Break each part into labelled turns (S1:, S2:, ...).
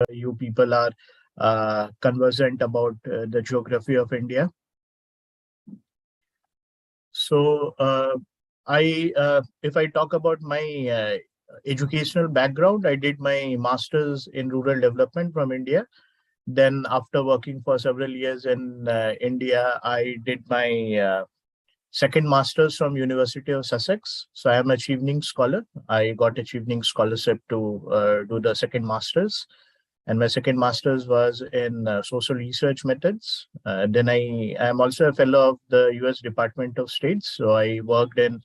S1: you people are conversant about the geography of India. So if I talk about my educational background, I did my master's in rural development from India. Then after working for several years in India, I did my second master's from University of Sussex. So I am a Chevening scholar. I got a Chevening scholarship to do the second master's. And my second master's was in social research methods. Then I am also a fellow of the US Department of State. So I worked in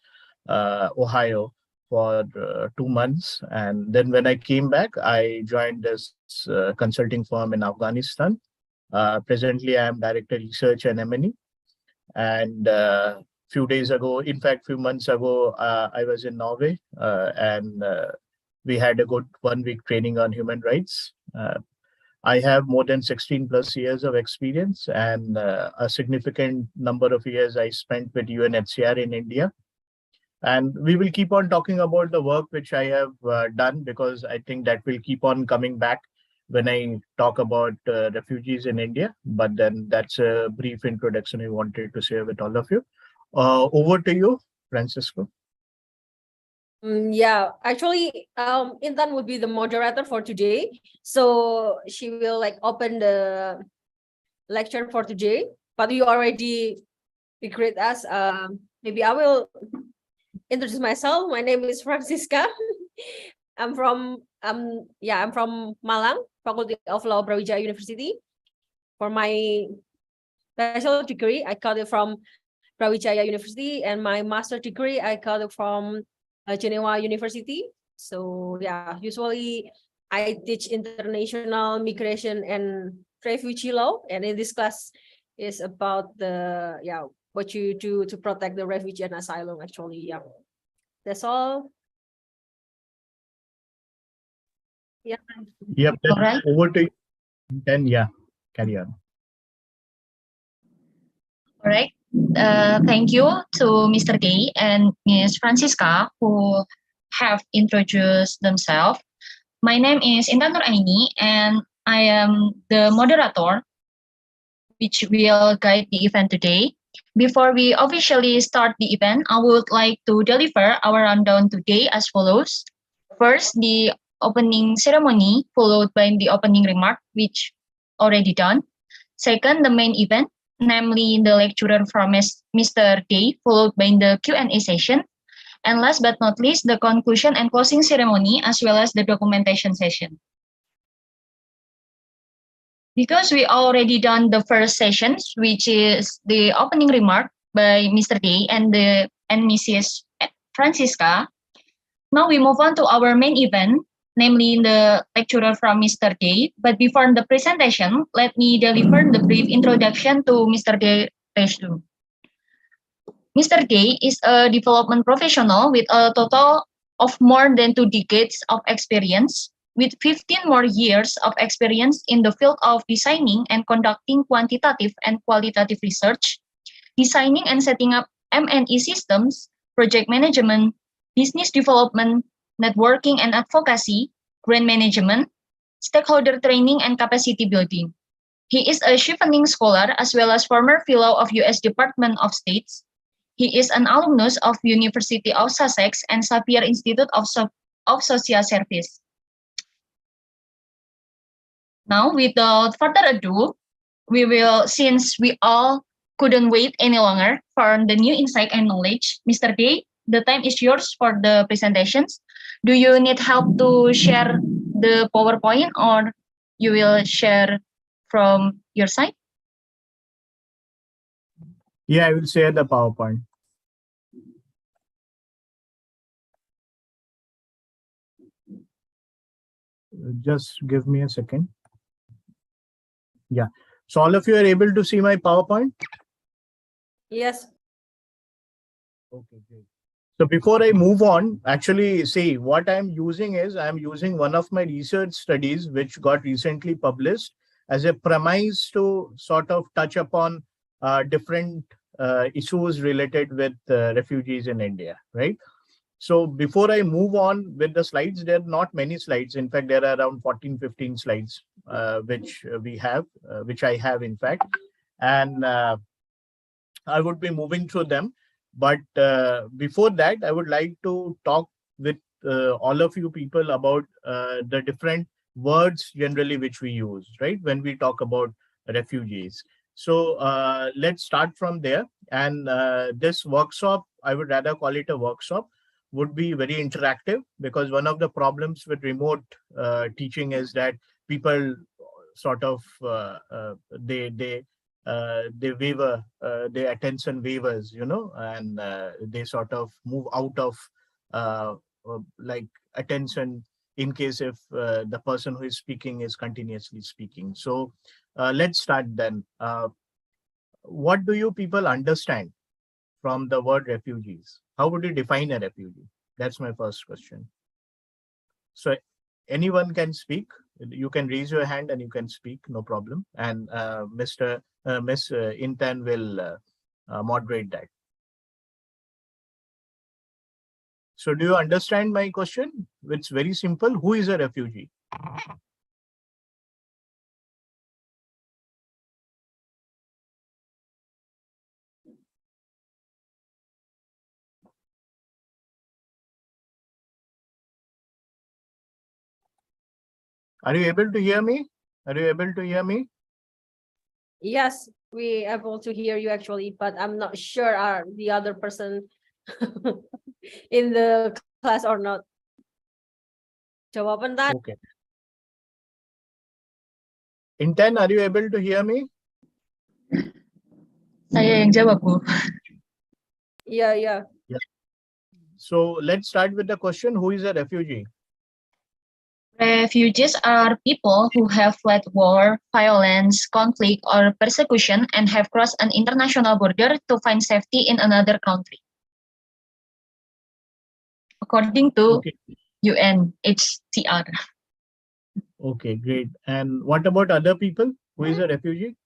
S1: Ohio for 2 months. And then when I came back, I joined this consulting firm in Afghanistan. Presently, I am Director Research and M&E. And few days ago, in fact, few months ago, I was in Norway and we had a good 1 week training on human rights. I have more than 16 plus years of experience and a significant number of years I spent with UNHCR in India. And we will keep on talking about the work which I have done, because I think that will keep on coming back when I talk about refugees in India. But then that's a brief introduction I wanted to share with all of you. Over to you, Francisco.
S2: Yeah, actually, Intan will be the moderator for today. So she will like open the lecture for today. But you already greet us. Maybe I will introduce myself. My name is Francisca. I'm from Malang, Faculty of Law, Brawijaya University. For my bachelor degree, I got it from Brawijaya University, and my master degree I got it from Geneva University. So yeah, usually I teach international migration and refugee law, and in this class is about the what you do to protect the refugee and asylum. Actually, yeah, that's all. Yeah.
S1: Yep.
S3: All right.
S1: Over to you. Then carry on.
S3: All right. Thank you to Mr. Day and Ms. Francisca who have introduced themselves. My name is Intan Nuraini and I am the moderator which will guide the event today. Before we officially start the event, I would like to deliver our rundown today as follows. First, the opening ceremony, followed by the opening remark, which already done. Second, the main event, namely the lecturer from Mr. Day, followed by the Q&A session. And last but not least, the conclusion and closing ceremony, as well as the documentation session. Because we already done the first sessions, which is the opening remark by Mr. Day and Mrs. Francisca, now we move on to our main event, namely the lecturer from Mr. Day. But before the presentation, let me deliver the brief introduction to Mr. Day. Mr. Day is a development professional with a total of more than 2 decades of experience, with 15 more years of experience in the field of designing and conducting quantitative and qualitative research, designing and setting up M&E systems, project management, business development, networking and advocacy, grant management, stakeholder training, and capacity building. He is a Chevening scholar as well as former fellow of U.S. Department of State. He is an alumnus of University of Sussex and Xavier Institute of Social Service. Now, without further ado, since we all couldn't wait any longer for the new insight and knowledge, Mr. Day, the time is yours for the presentations. Do you need help to share the PowerPoint, or you will share from your side?
S1: Yeah, I will share the PowerPoint. Just give me a second. Yeah. So all of you are able to see my PowerPoint?
S2: Yes.
S1: Okay, great. So before I move on, actually, see, what I'm using is I'm using one of my research studies, which got recently published, as a premise to sort of touch upon different issues related with refugees in India, right? So before I move on with the slides, there are not many slides. In fact, there are around 14, 15 slides, which we have, which I have, in fact. And I would be moving through them. But before that, I would like to talk with all of you people about the different words generally which we use, right? When we talk about refugees. So let's start from there. And this workshop, I would rather call it a workshop, would be very interactive, because one of the problems with remote teaching is that people sort of they waver, their attention wavers, and they sort of move out of like attention in case if the person who is speaking is continuously speaking. So let's start then. What do you people understand from the word refugees? How would you define a refugee? That's my first question. So anyone can speak. You can raise your hand and you can speak, no problem. And Miss Intan will moderate that. So do you understand my question? It's very simple. Who is a refugee? Are you able to hear me? Are you able to hear me?
S2: Yes, we able to hear you actually, but I'm not sure are the other person in the class or not. Jawaban tadi.
S1: Okay. Intan, are you able to hear me?
S3: Saya yang jawab, Bu.
S2: Yeah, yeah.
S1: So let's start with the question. Who is a refugee?
S3: Refugees are people who have fled war, violence, conflict, or persecution and have crossed an international border to find safety in another country. According to
S1: Okay.
S3: UNHCR.
S1: Okay, great. And what about other people? Who is a refugee?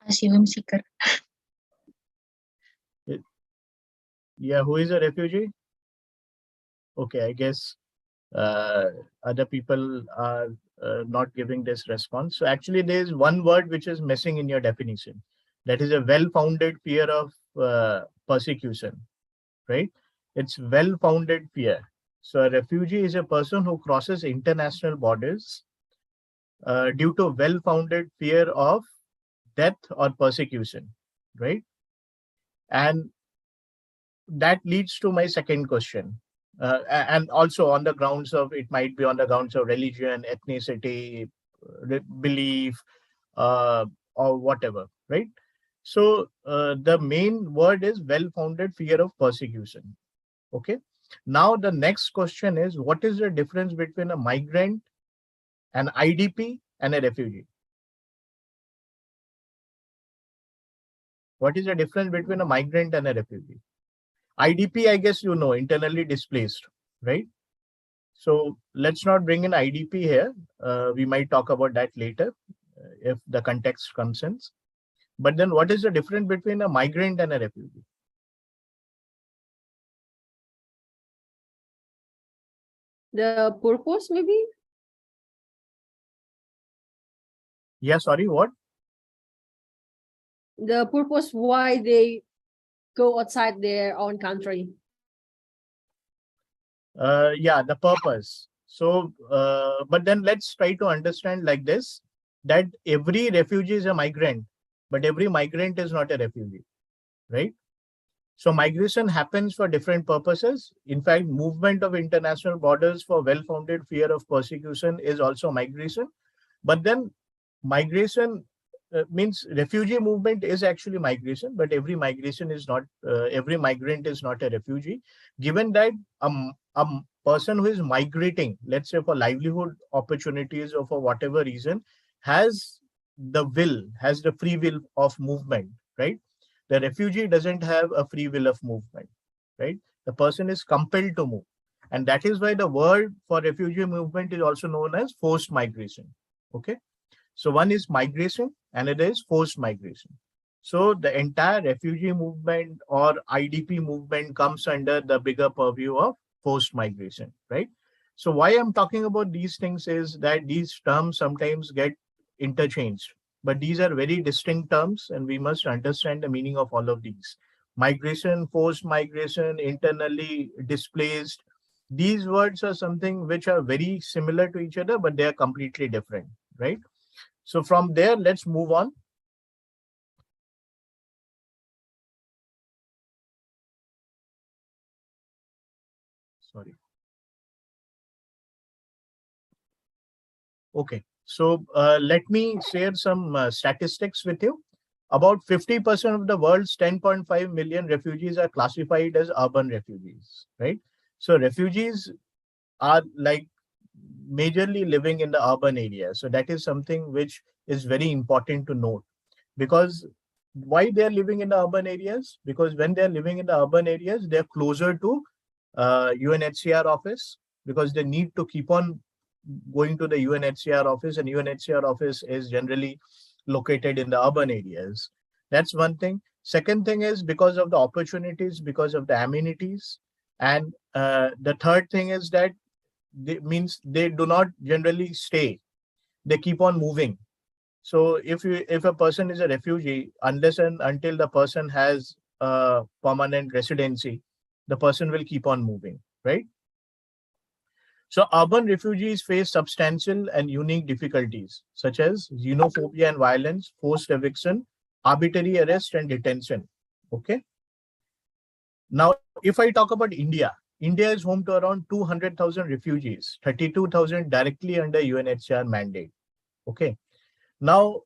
S3: Asylum seeker.
S1: Yeah, who is a refugee? Okay, I guess other people are not giving this response. So actually, there is one word which is missing in your definition. That is a well-founded fear of persecution, right? It's well-founded fear. So a refugee is a person who crosses international borders due to well-founded fear of death or persecution, right? And that leads to my second question. And also on the grounds of, it might be on the grounds of religion, ethnicity, belief, or whatever, right? So the main word is well-founded fear of persecution. Okay. Now the next question is, what is the difference between a migrant, an IDP, and a refugee? What is the difference between a migrant and a refugee? IDP, I guess you know, internally displaced, right? So let's not bring in IDP here. We might talk about that later if the context comes in. But then what is the difference between a migrant and a refugee?
S2: The purpose maybe?
S1: Yeah, sorry, what?
S2: The purpose why they go outside their own country.
S1: Yeah, the purpose. So, but then let's try to understand like this, that every refugee is a migrant, but every migrant is not a refugee, right? So migration happens for different purposes. In fact, movement of international borders for well-founded fear of persecution is also migration. But then migration means refugee movement is actually migration, but every migration is not, every migrant is not a refugee. Given that a person who is migrating, let's say for livelihood opportunities or for whatever reason, has the free will of movement, right? The refugee doesn't have a free will of movement, right? The person is compelled to move. And that is why the word for refugee movement is also known as forced migration. Okay. So one is migration and it is forced migration. So the entire refugee movement or IDP movement comes under the bigger purview of forced migration, right? So why I'm talking about these things is that these terms sometimes get interchanged, but these are very distinct terms and we must understand the meaning of all of these. Migration, forced migration, internally displaced. These words are something which are very similar to each other, but they are completely different, right? So from there, let's move on. Sorry. Okay, so let me share some statistics with you. About 50% of the world's 10.5 million refugees are classified as urban refugees, right? So refugees are like majorly living in the urban area. So that is something which is very important to note, because why they are living in the urban areas? Because when they are living in the urban areas, they are closer to UNHCR office, because they need to keep on going to the UNHCR office, and UNHCR office is generally located in the urban areas. That's one thing. Second thing is because of the opportunities, because of the amenities. And the third thing is that they do not generally stay. They keep on moving. So if a person is a refugee, unless and until the person has a permanent residency, the person will keep on moving, right? So urban refugees face substantial and unique difficulties, such as xenophobia and violence, forced eviction, arbitrary arrest and detention. Okay. Now, if I talk about India, India is home to around 200,000 refugees, 32,000 directly under UNHCR mandate. Okay. Now,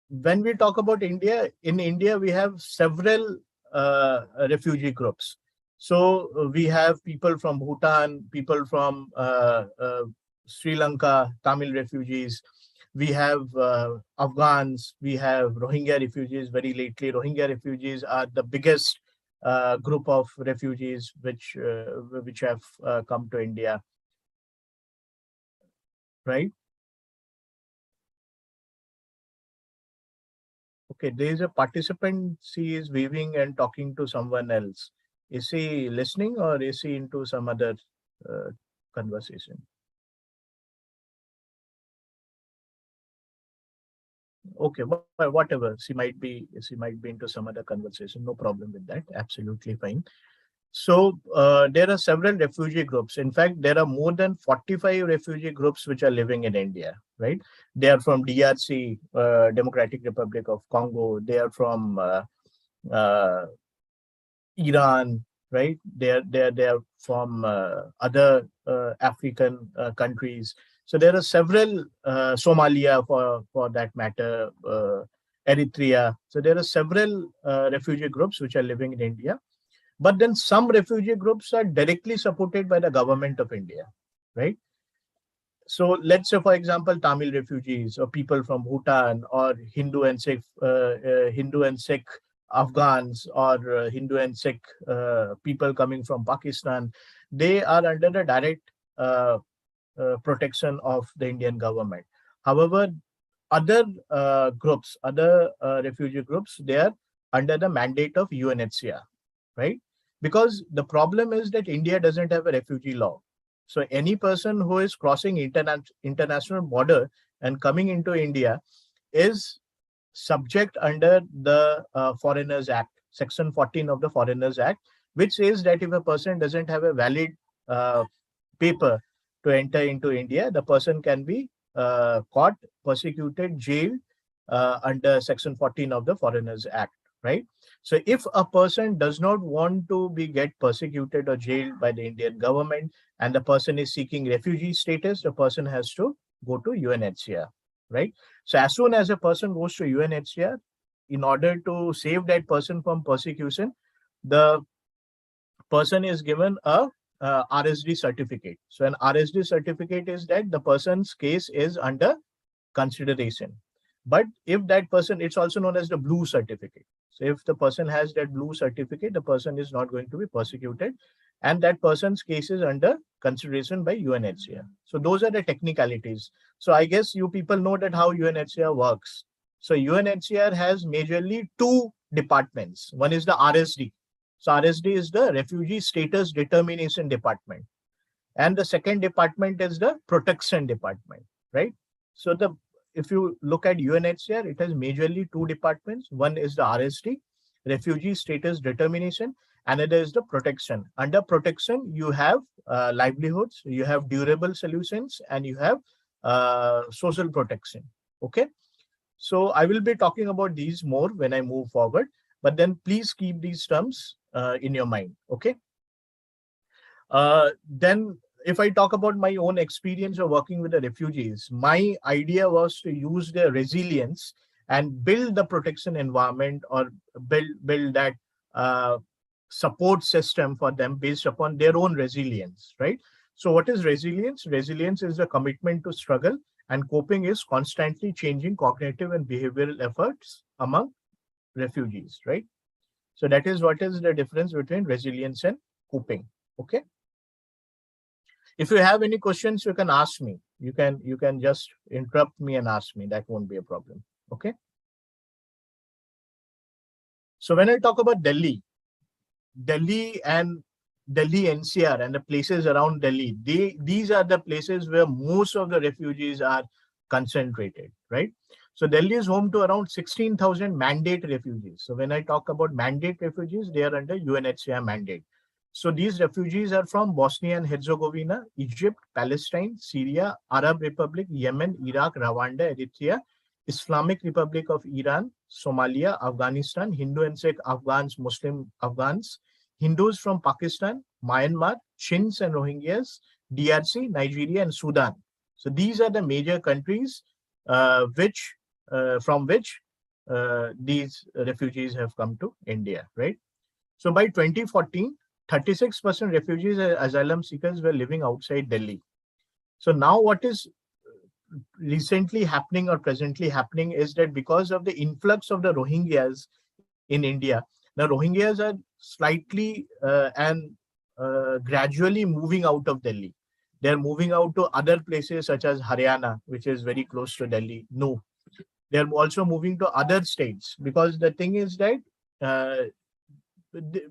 S1: when we talk about India, in India, we have several refugee groups. So we have people from Bhutan, people from Sri Lanka, Tamil refugees. We have Afghans, we have Rohingya refugees. Very lately, Rohingya refugees are the biggest group of refugees which have come to India, right? Okay, there is a participant. She is waving and talking to someone else. Is he listening or is he into some other uh, conversation? Okay, whatever. She might be into some other conversation. No problem with that. Absolutely fine. So there are several refugee groups. In fact, there are more than 45 refugee groups which are living in India, right? They are from DRC, Democratic Republic of Congo. They are from uh, Iran, right? They are from other African countries. So there are several Somalia for that matter, Eritrea. So there are several refugee groups which are living in India. But then some refugee groups are directly supported by the government of India, right? So let's say, for example, Tamil refugees or people from Bhutan or Hindu and Sikh Afghans or Hindu and Sikh people coming from Pakistan, they are under the direct uh, protection of the Indian government. However, other groups, other refugee groups, they are under the mandate of UNHCR, right? Because the problem is that India doesn't have a refugee law. So any person who is crossing international border and coming into India is subject under the Foreigners Act, Section 14 of the Foreigners Act, which says that if a person doesn't have a valid uh, paper to enter into India, the person can be caught, persecuted, jailed under Section 14 of the Foreigners Act, right? So if a person does not want to be get persecuted or jailed by the Indian government and the person is seeking refugee status, the person has to go to UNHCR, right? So as soon as a person goes to UNHCR, in order to save that person from persecution, the person is given a RSD certificate. So an RSD certificate is that the person's case is under consideration. But if that person, it's also known as the blue certificate. So if the person has that blue certificate, the person is not going to be persecuted and that person's case is under consideration by UNHCR. So those are the technicalities. So I guess you people know that how UNHCR works. So UNHCR has majorly two departments. One is the RSD. So RSD is the Refugee Status Determination Department. And the second department is the Protection Department, right? So if you look at UNHCR, it has majorly two departments. One is the RSD, Refugee Status Determination. Another is the Protection. Under Protection, you have livelihoods, you have durable solutions, and you have social protection. Okay. So I will be talking about these more when I move forward, but then please keep these terms in your mind. Okay. Then if I talk about my own experience of working with the refugees, my idea was to use their resilience and build the protection environment, or build that support system for them based upon their own resilience, right? So what is resilience? Resilience is the commitment to struggle, and coping is constantly changing cognitive and behavioral efforts among refugees, right? So that is what is the difference between resilience and coping. Okay. If you have any questions, you can ask me. You can just interrupt me and ask me. That won't be a problem. Okay. So when I talk about Delhi and Delhi NCR and the places around Delhi, these are the places where most of the refugees are concentrated, right? So Delhi is home to around 16,000 mandate refugees. So when I talk about mandate refugees, they are under UNHCR mandate. So these refugees are from Bosnia and Herzegovina, Egypt, Palestine, Syria, Arab Republic, Yemen, Iraq, Rwanda, Eritrea, Islamic Republic of Iran, Somalia, Afghanistan, Hindu and Sikh Afghans, Muslim Afghans, Hindus from Pakistan, Myanmar, Chinns and Rohingyas, DRC, Nigeria, and Sudan. So these are the major countries from which these refugees have come to India, right? So by 2014, 36% refugees and asylum seekers were living outside Delhi. So now what is recently happening or presently happening is that because of the influx of the Rohingyas in India, the Rohingyas are slightly and gradually moving out of Delhi. They're moving out to other places such as Haryana, which is very close to Delhi. No, they're also moving to other states, because the thing is that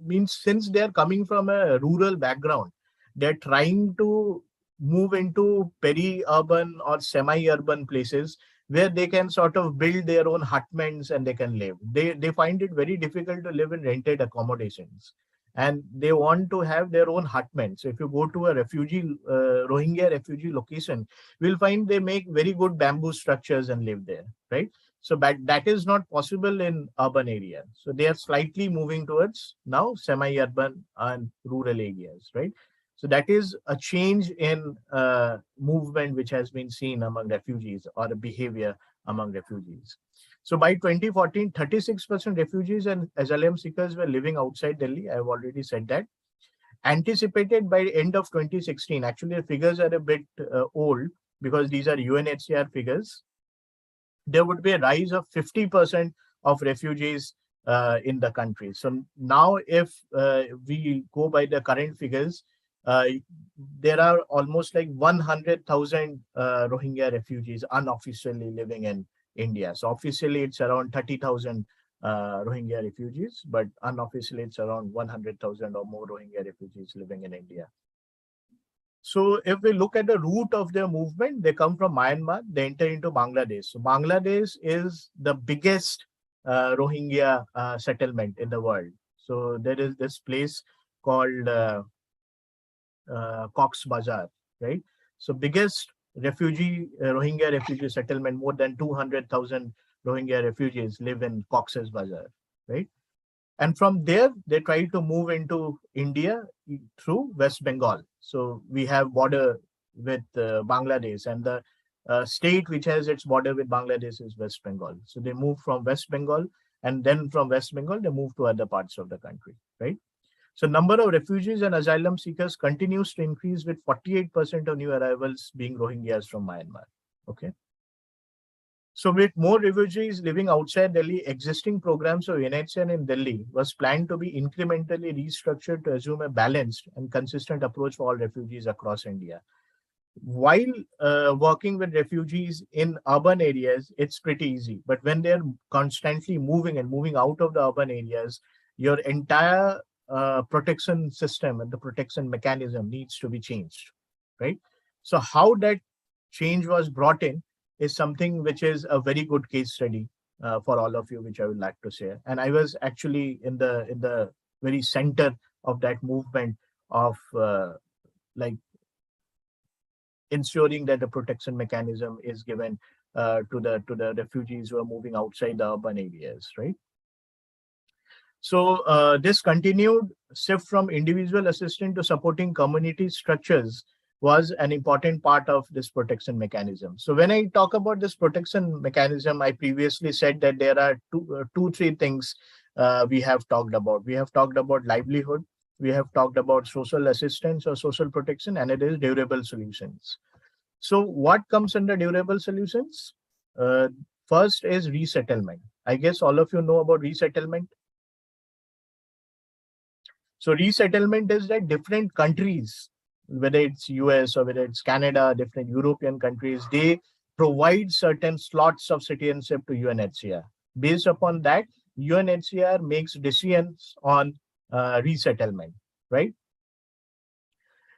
S1: means since they're coming from a rural background, they're trying to move into peri-urban or semi-urban places where they can sort of build their own hutments and they can live. They find it very difficult to live in rented accommodations, and they want to have their own hutmen. So if you go to a Rohingya refugee location, you'll find they make very good bamboo structures and live there, right? So that is not possible in urban areas. So they are slightly moving towards now semi-urban and rural areas, right? So that is a change in movement which has been seen among refugees, or a behavior among refugees. So by 2014, 36% refugees and asylum seekers were living outside Delhi. I've already said that. Anticipated by the end of 2016, actually the figures are a bit old because these are UNHCR figures, there would be a rise of 50% of refugees in the country. So now if we go by the current figures, there are almost like 100,000 Rohingya refugees unofficially living in India. So officially it's around 30,000 Rohingya refugees, but unofficially it's around 100,000 or more Rohingya refugees living in India. So if we look at the route of their movement, they come from Myanmar, they enter into Bangladesh. So Bangladesh is the biggest Rohingya settlement in the world. So there is this place called Cox's Bazar, right? So biggest Rohingya refugee settlement, more than 200,000 Rohingya refugees live in Cox's Bazar, right? And from there, they try to move into India through West Bengal. So we have border with Bangladesh, and the state which has its border with Bangladesh is West Bengal. So they move from West Bengal, and then from West Bengal, they move to other parts of the country, right? So number of refugees and asylum seekers continues to increase, with 48% of new arrivals being Rohingyas from Myanmar, okay? So with more refugees living outside Delhi, existing programs of UNHCR in Delhi was planned to be incrementally restructured to assume a balanced and consistent approach for all refugees across India. While working with refugees in urban areas, it's pretty easy. But when they're constantly moving and moving out of the urban areas, your entire protection system and the protection mechanism needs to be changed, right? So how that change was brought in is something which is a very good case study for all of you, which I would like to share. And I was actually in the very center of that movement of like ensuring that the protection mechanism is given to the refugees who are moving outside the urban areas, right? So this continued shift from individual assistance to supporting community structures was an important part of this protection mechanism. So when I talk about this protection mechanism, I previously said that there are three things we have talked about. We have talked about livelihood, we have talked about social assistance or social protection, and it is durable solutions. So what comes under durable solutions? Uh, First is resettlement. I guess all of you know about resettlement. So resettlement is that different countries, whether it's US or whether it's Canada, different European countries, they provide certain slots of citizenship to UNHCR. Based upon that, UNHCR makes decisions on resettlement, right?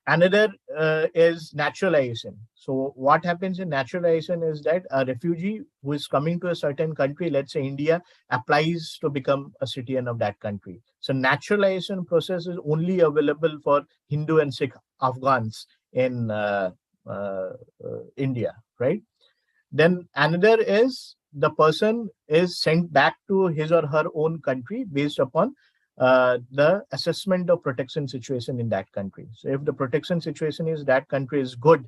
S1: Another is naturalization. So what happens in naturalization is that a refugee who is coming to a certain country, let's say India, applies to become a citizen of that country. So naturalization process is only available for Hindu and Sikh Afghans in India, right? Then another is the person is sent back to his or her own country based upon the assessment of protection situation in that country. So if the protection situation is that country is good,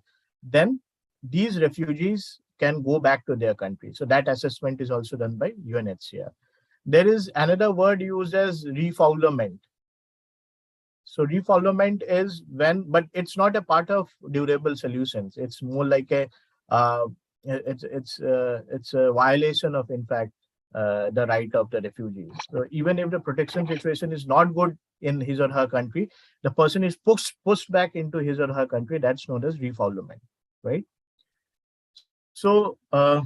S1: then these refugees can go back to their country. So that assessment is also done by UNHCR. There is another word used as refoulement. So refoulement is when, but it's not a part of durable solutions. It's more like a, uh, it's a violation of, in fact, the right of the refugees. So even if the protection situation is not good in his or her country, the person is pushed back into his or her country. That's known as refoulement, right? So I'll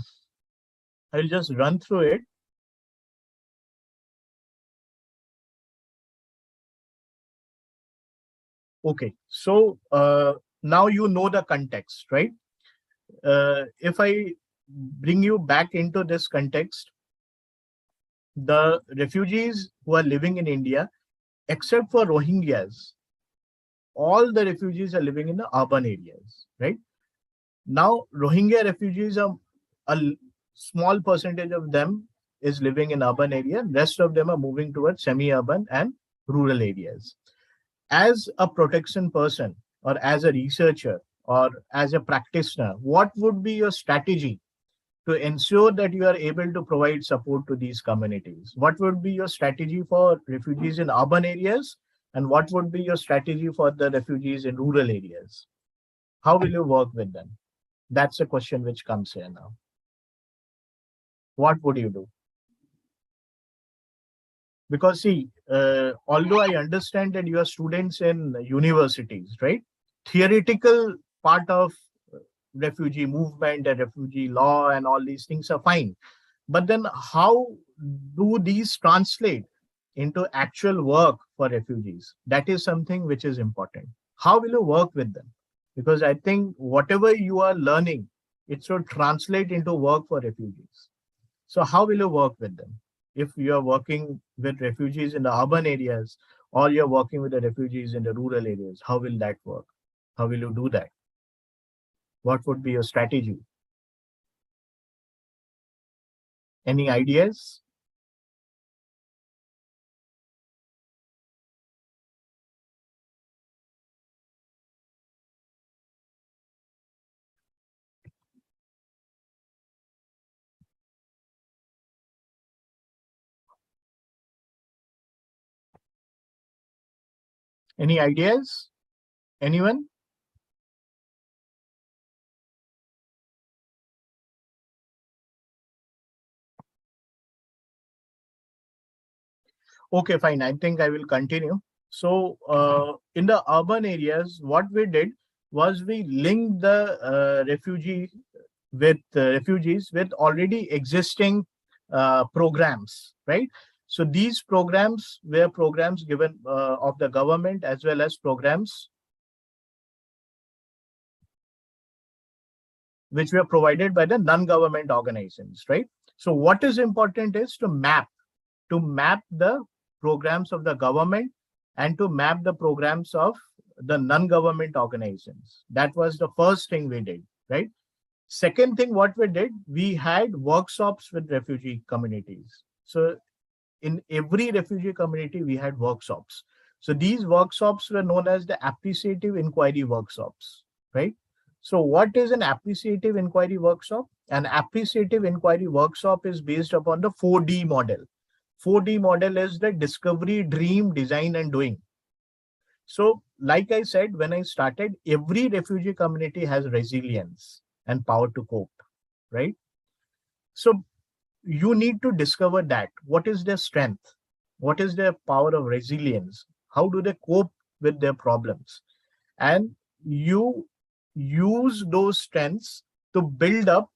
S1: just run through it. Okay, so now you know the context, right? If I bring you back into this context, the refugees who are living in India, except for Rohingyas, all the refugees are living in the urban areas, right? Now, Rohingya refugees are a small percentage of them is living in urban area. Rest of them are moving towards semi-urban and rural areas. As a protection person or as a researcher or as a practitioner, what would be your strategy to ensure that you are able to provide support to these communities? What would be your strategy for refugees in urban areas? And what would be your strategy for the refugees in rural areas? How will you work with them? That's a question which comes here now. What would you do? Because see, although I understand that you are students in universities, right? Theoretical part of refugee movement and refugee law and all these things are fine. But then how do these translate into actual work for refugees? That is something which is important. How will you work with them? Because I think whatever you are learning, it should translate into work for refugees. So how will you work with them? If you are working with refugees in the urban areas or you're working with the refugees in the rural areas, how will that work? How will you do that? What would be your strategy? Any ideas? Any ideas? Anyone? Okay, fine. I think I will continue. So in the urban areas, what we did, was we linked the refugees with already existing programs, right? So these programs were programs given of the government, as well as programs which were provided by the non-government organizations, right? So what is important is to map the programs of the government and to map the programs of the non-government organizations. That was the first thing we did, right? Second thing, what we did, we had workshops with refugee communities. So in every refugee community, we had workshops. So these workshops were known as the appreciative inquiry workshops, right? So what is an appreciative inquiry workshop? An appreciative inquiry workshop is based upon the 4D model. 4D model is the discovery, dream, design, and doing. So like I said, when I started, every refugee community has resilience and power to cope, right? So you need to discover that. What is their strength? What is their power of resilience? How do they cope with their problems? And you use those strengths to build up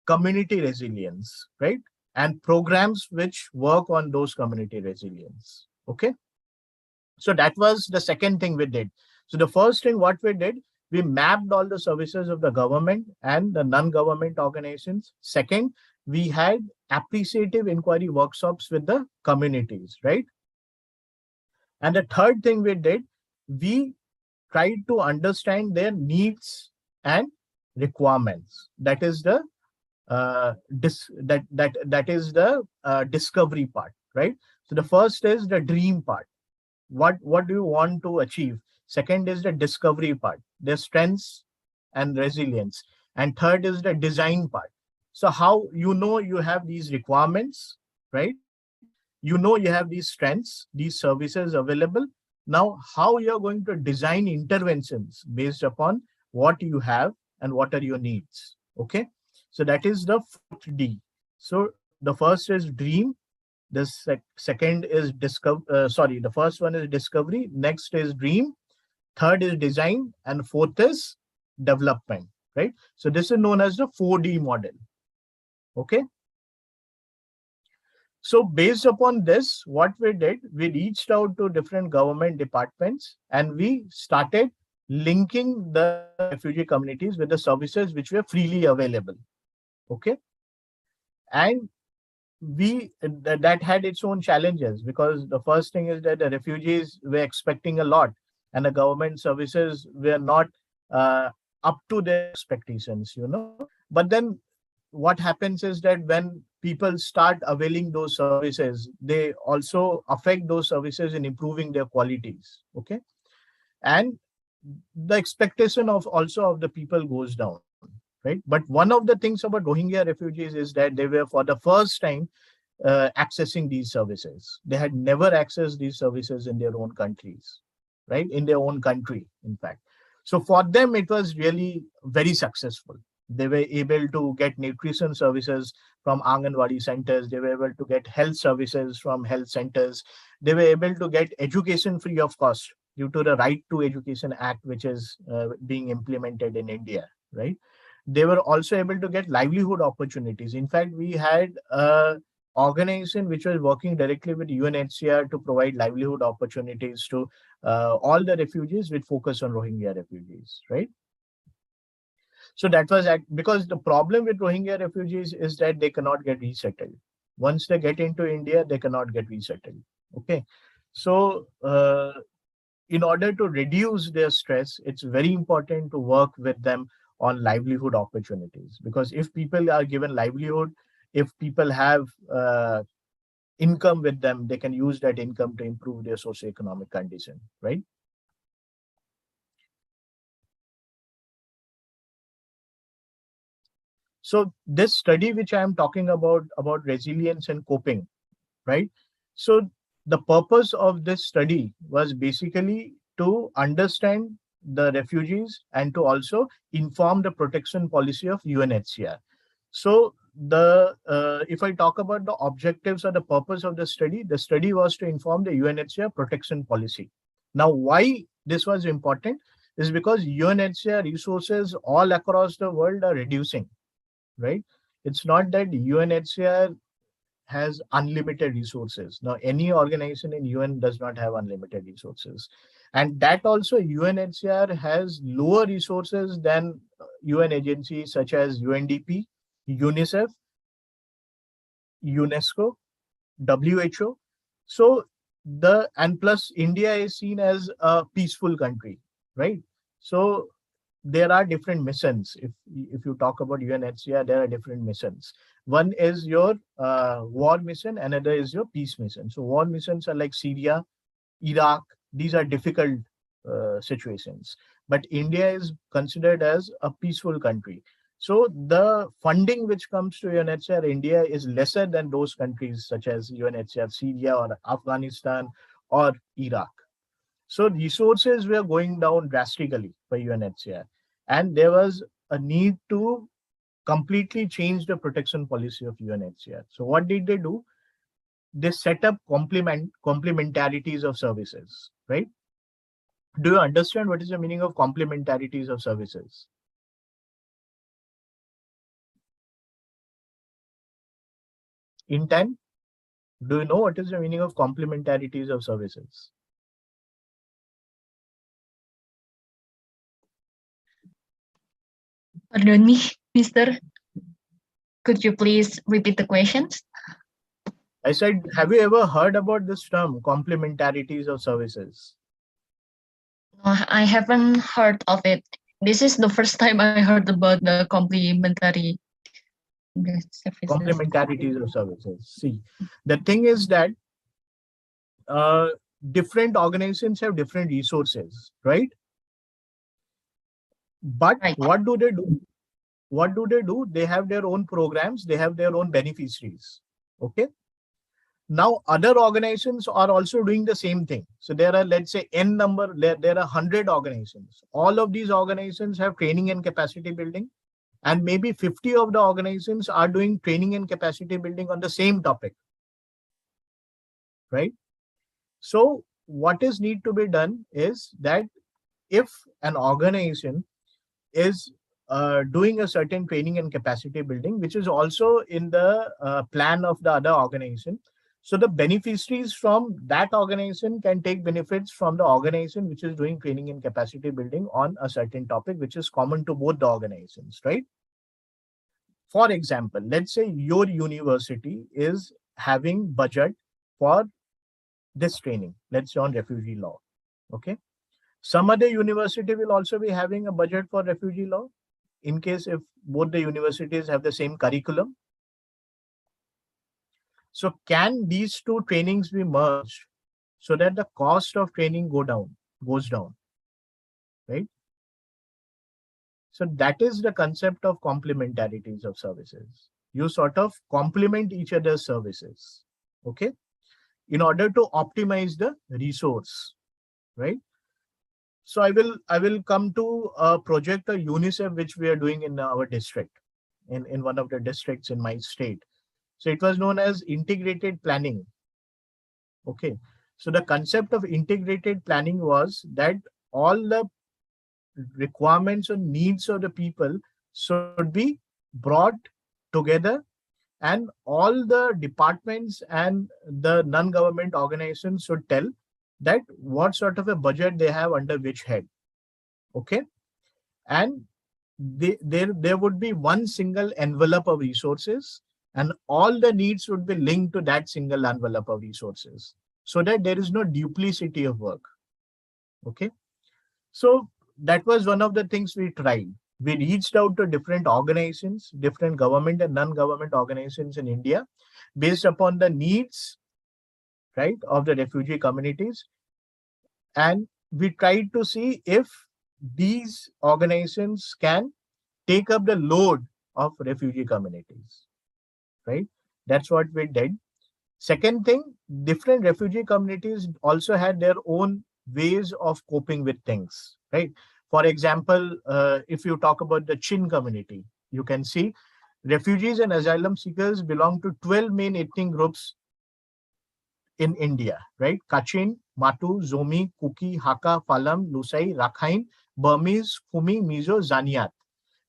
S1: community resilience, right? And programs which work on those community resilience. Okay. So that was the second thing we did. So the first thing what we did, we mapped all the services of the government and the non-government organizations. Second, we had appreciative inquiry workshops with the communities, right? And the third thing we did, we tried to understand their needs and requirements. That is the discovery part, right? So the first is the dream part. What do you want to achieve? Second is the discovery part, their strengths and resilience. And third is the design part. So how you have these requirements, right? You have these strengths, these services available. Now, how you're going to design interventions based upon what you have and what are your needs. Okay. So that is the 4D. So the first is dream. The second is the first one is discovery. Next is dream. Third is design. And fourth is development, right? So this is known as the 4D model. Okay. So based upon this, what we did, we reached out to different government departments and we started linking the refugee communities with the services which were freely available. Okay. And that had its own challenges, because the first thing is that the refugees were expecting a lot and the government services were not up to their expectations, But then what happens is that when people start availing those services, they also affect those services in improving their qualities. Okay. And the expectation of the people goes down, right? But one of the things about Rohingya refugees is that they were for the first time accessing these services. They had never accessed these services in their own countries, right? In their own country, in fact. So for them, it was really very successful. They were able to get nutrition services from Anganwadi centers. They were able to get health services from health centers. They were able to get education free of cost due to the Right to Education Act, which is being implemented in India, right? They were also able to get livelihood opportunities. In fact, we had a organization which was working directly with UNHCR to provide livelihood opportunities to all the refugees with focus on Rohingya refugees, right? So that was because the problem with Rohingya refugees is that they cannot get resettled. Once they get into India, they cannot get resettled. Okay. So in order to reduce their stress, it's very important to work with them on livelihood opportunities, because if people are given livelihood, if people have income with them, they can use that income to improve their socioeconomic condition, right? So this study which I am talking about resilience and coping, right? So the purpose of this study was basically to understand the refugees and to also inform the protection policy of UNHCR. So if I talk about the objectives or the purpose of the study was to inform the UNHCR protection policy. Now, why this was important? is because UNHCR resources all across the world are reducing, right? It's not that UNHCR has unlimited resources. Now, any organization in UN does not have unlimited resources. And that also UNHCR has lower resources than UN agencies such as UNDP, UNICEF, UNESCO, WHO. So and plus India is seen as a peaceful country, right? So there are different missions. If you talk about UNHCR, there are different missions. One is your war mission, another is your peace mission. So war missions are like Syria, Iraq. These are difficult situations. But India is considered as a peaceful country. So the funding which comes to UNHCR India is lesser than those countries such as UNHCR Syria or Afghanistan or Iraq. So resources were going down drastically for UNHCR, and there was a need to completely change the protection policy of UNHCR. So what did they do? They set up complementarities of services, right? Do you understand what is the meaning of complementarities of services? In 10, do you know what is the meaning of complementarities of services?
S3: Pardon me, Mister. Could you please repeat the questions?
S1: I said, have you ever heard about this term, complementarities of services?
S3: No, I haven't heard of it. This is the first time I heard about the complementary services.
S1: Complementarities of services. See, the thing is that different organizations have different resources, right? But
S3: Right.
S1: what do they do? What do they do? They have their own programs, they have their own beneficiaries. Okay. Now, other organizations are also doing the same thing. So there are, let's say, N number, there are 100 organizations. All of these organizations have training and capacity building. And maybe 50 of the organizations are doing training and capacity building on the same topic, right? So what is need to be done is that if an organization is doing a certain training and capacity building, which is also in the plan of the other organization, so the beneficiaries from that organization can take benefits from the organization which is doing training and capacity building on a certain topic, which is common to both the organizations, right? For example, let's say your university is having budget for this training, let's say on refugee law. Okay. Some other university will also be having a budget for refugee law in case if both the universities have the same curriculum. So can these two trainings be merged so that the cost of training goes down, right? So that is the concept of complementarities of services. You sort of complement each other's services, okay, in order to optimize the resource, right? So I will come to a project of UNICEF which we are doing in our district, in one of the districts in my state. So it was known as integrated planning. Okay. So the concept of integrated planning was that all the requirements or needs of the people should be brought together, and all the departments and the non-government organizations should tell that what sort of a budget they have under which head. Okay. And there would be one single envelope of resources, and all the needs would be linked to that single envelope of resources so that there is no duplicity of work. Okay. So that was one of the things we tried. We reached out to different organizations, different government and non-government organizations in India, based upon the needs, right, of the refugee communities. And we tried to see if these organizations can take up the load of refugee communities, right? That's what we did. Second thing, different refugee communities also had their own ways of coping with things, right? For example, if you talk about the Chin community, you can see refugees and asylum seekers belong to 12 main ethnic groups in India, right? Kachin, Matu, Zomi, Kuki, Hakka, Phalam, Lusai, Rakhine, Burmese, Fumi, Mizo, Zaniat.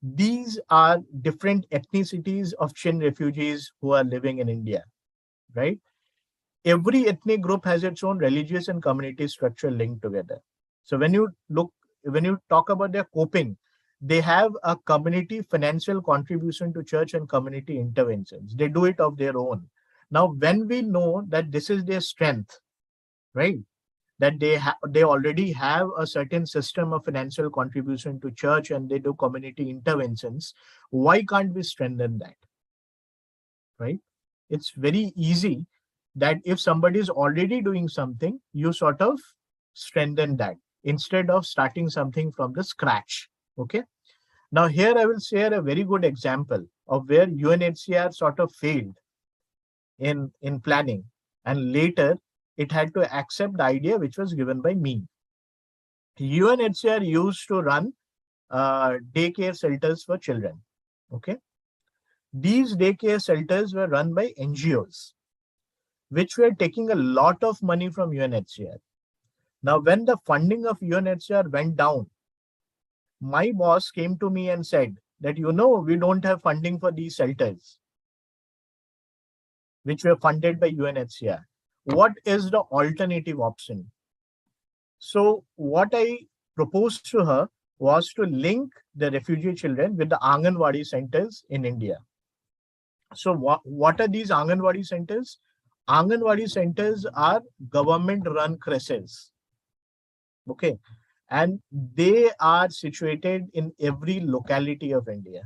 S1: These are different ethnicities of Chin refugees who are living in India, right? Every ethnic group has its own religious and community structure linked together. So when you talk about their coping, they have a community financial contribution to church and community interventions. They do it of their own. Now, when we know that this is their strength, right? That they already have a certain system of financial contribution to church and they do community interventions, why can't we strengthen that, right? It's very easy that if somebody is already doing something, you sort of strengthen that instead of starting something from the scratch. Okay. Now here I will share a very good example of where UNHCR sort of failed in planning, and later it had to accept the idea which was given by me. UNHCR used to run daycare shelters for children. Okay. These daycare shelters were run by NGOs, which were taking a lot of money from UNHCR. Now, when the funding of UNHCR went down, my boss came to me and said that, we don't have funding for these shelters, which were funded by UNHCR. What is the alternative option? So what I proposed to her was to link the refugee children with the Anganwadi centers in India. So what are these Anganwadi centers? Anganwadi centers are government-run creches. Okay. And they are situated in every locality of India.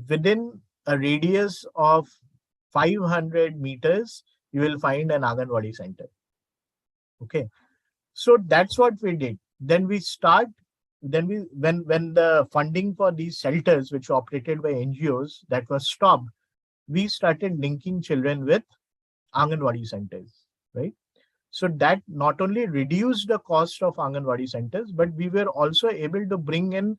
S1: Within a radius of 500 meters, you will find an Anganwadi center. Okay. So that's what we did. Then when the funding for these shelters, which were operated by NGOs, that was stopped, we started linking children with Anganwadi centers, right? So that not only reduced the cost of Anganwadi centers, but we were also able to bring in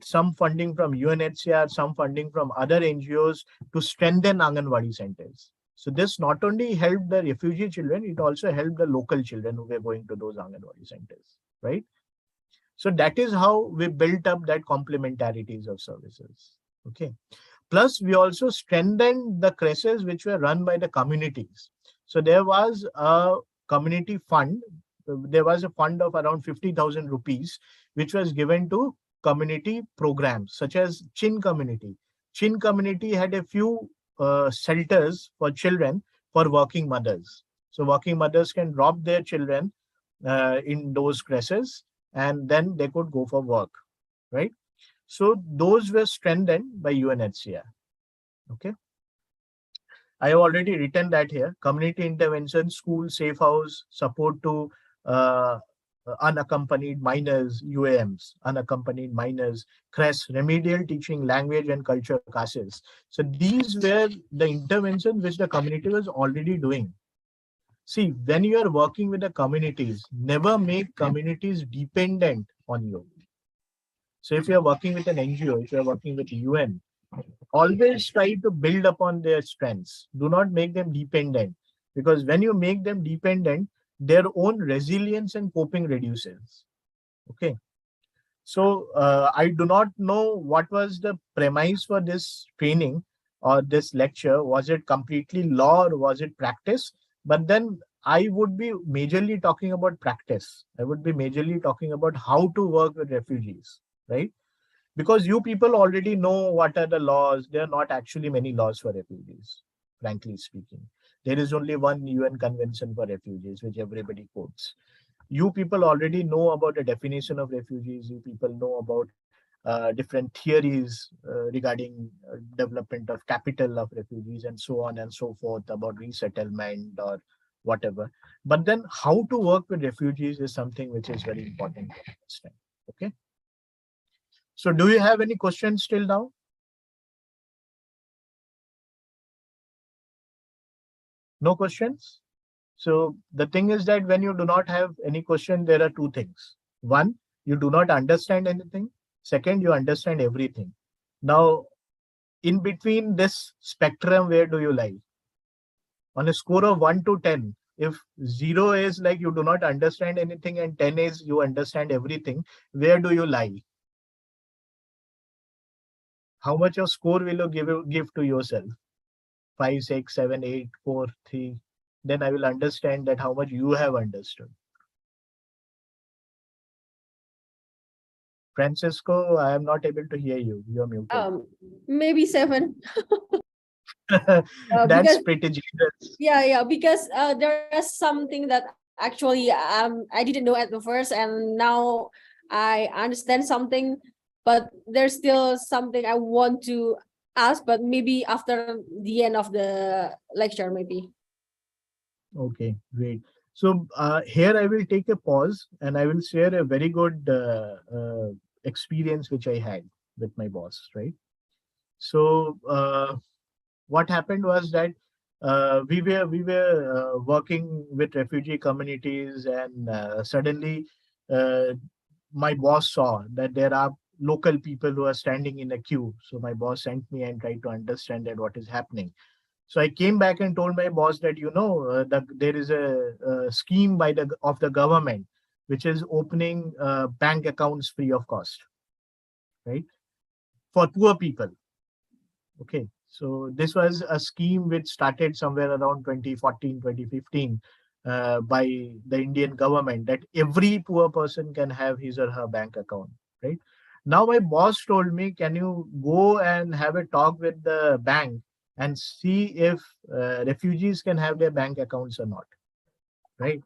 S1: some funding from UNHCR, some funding from other NGOs to strengthen Anganwadi centers. So this not only helped the refugee children, it also helped the local children who were going to those Anganwadi centers, right? So that is how we built up that complementarities of services. Okay. Plus, we also strengthened the creches which were run by the communities. So there was a community fund. There was a fund of around 50,000 rupees, which was given to community programs such as Chin community. Chin community had a few shelters for children for working mothers. So working mothers can drop their children in those creches and then they could go for work, right? So those were strengthened by UNHCR. Okay. I have already written that here. Community intervention, school, safe house, support to unaccompanied minors, UAMs, unaccompanied minors, CRES, remedial teaching, language and culture classes. So these were the interventions which the community was already doing. See, when you are working with the communities, never make communities dependent on you. So if you are working with an NGO, if you are working with UN, always try to build upon their strengths. Do not make them dependent, because when you make them dependent, their own resilience and coping reduces. Okay. So I do not know what was the premise for this training or this lecture. Was it completely law or was it practice? But then I would be majorly talking about practice. I would be majorly talking about how to work with refugees, right? Because you people already know what are the laws. There are not actually many laws for refugees, frankly speaking. There is only one UN Convention for Refugees, which everybody quotes. You people already know about the definition of refugees. You people know about different theories regarding development of capital of refugees and so on and so forth, about resettlement or whatever. But then how to work with refugees is something which is very important to understand. Okay. So do you have any questions till now? No questions? So the thing is that when you do not have any question, there are two things. One, you do not understand anything. Second, you understand everything. Now, in between this spectrum, where do you lie? On a score of 1 to 10, if 0 is like you do not understand anything and 10 is you understand everything, where do you lie? How much of score will you give to yourself? 5, 6, 7, 8, 4, 3. Then I will understand that how much you have understood. Francisco, I am not able to hear you. You're muted.
S2: Maybe 7.
S1: That's
S2: Because
S1: pretty generous.
S2: yeah, because there is something that actually I didn't know at the first, and now I understand something, but there's still something I want to ask, but maybe after the end of the lecture, maybe.
S1: Okay, great. So here I will take a pause and I will share a very good experience which I had with my boss, right? So what happened was that we were working with refugee communities, and suddenly uh, my boss saw that there are local people who are standing in a queue. So my boss sent me and tried to understand that what is happening. So I came back and told my boss that there is a scheme by the government which is opening bank accounts free of cost, right, for poor people. Okay, so this was a scheme which started somewhere around 2014, 2015 by the Indian government, that every poor person can have his or her bank account, right? Now my boss told me, can you go and have a talk with the bank and see if refugees can have their bank accounts or not, right?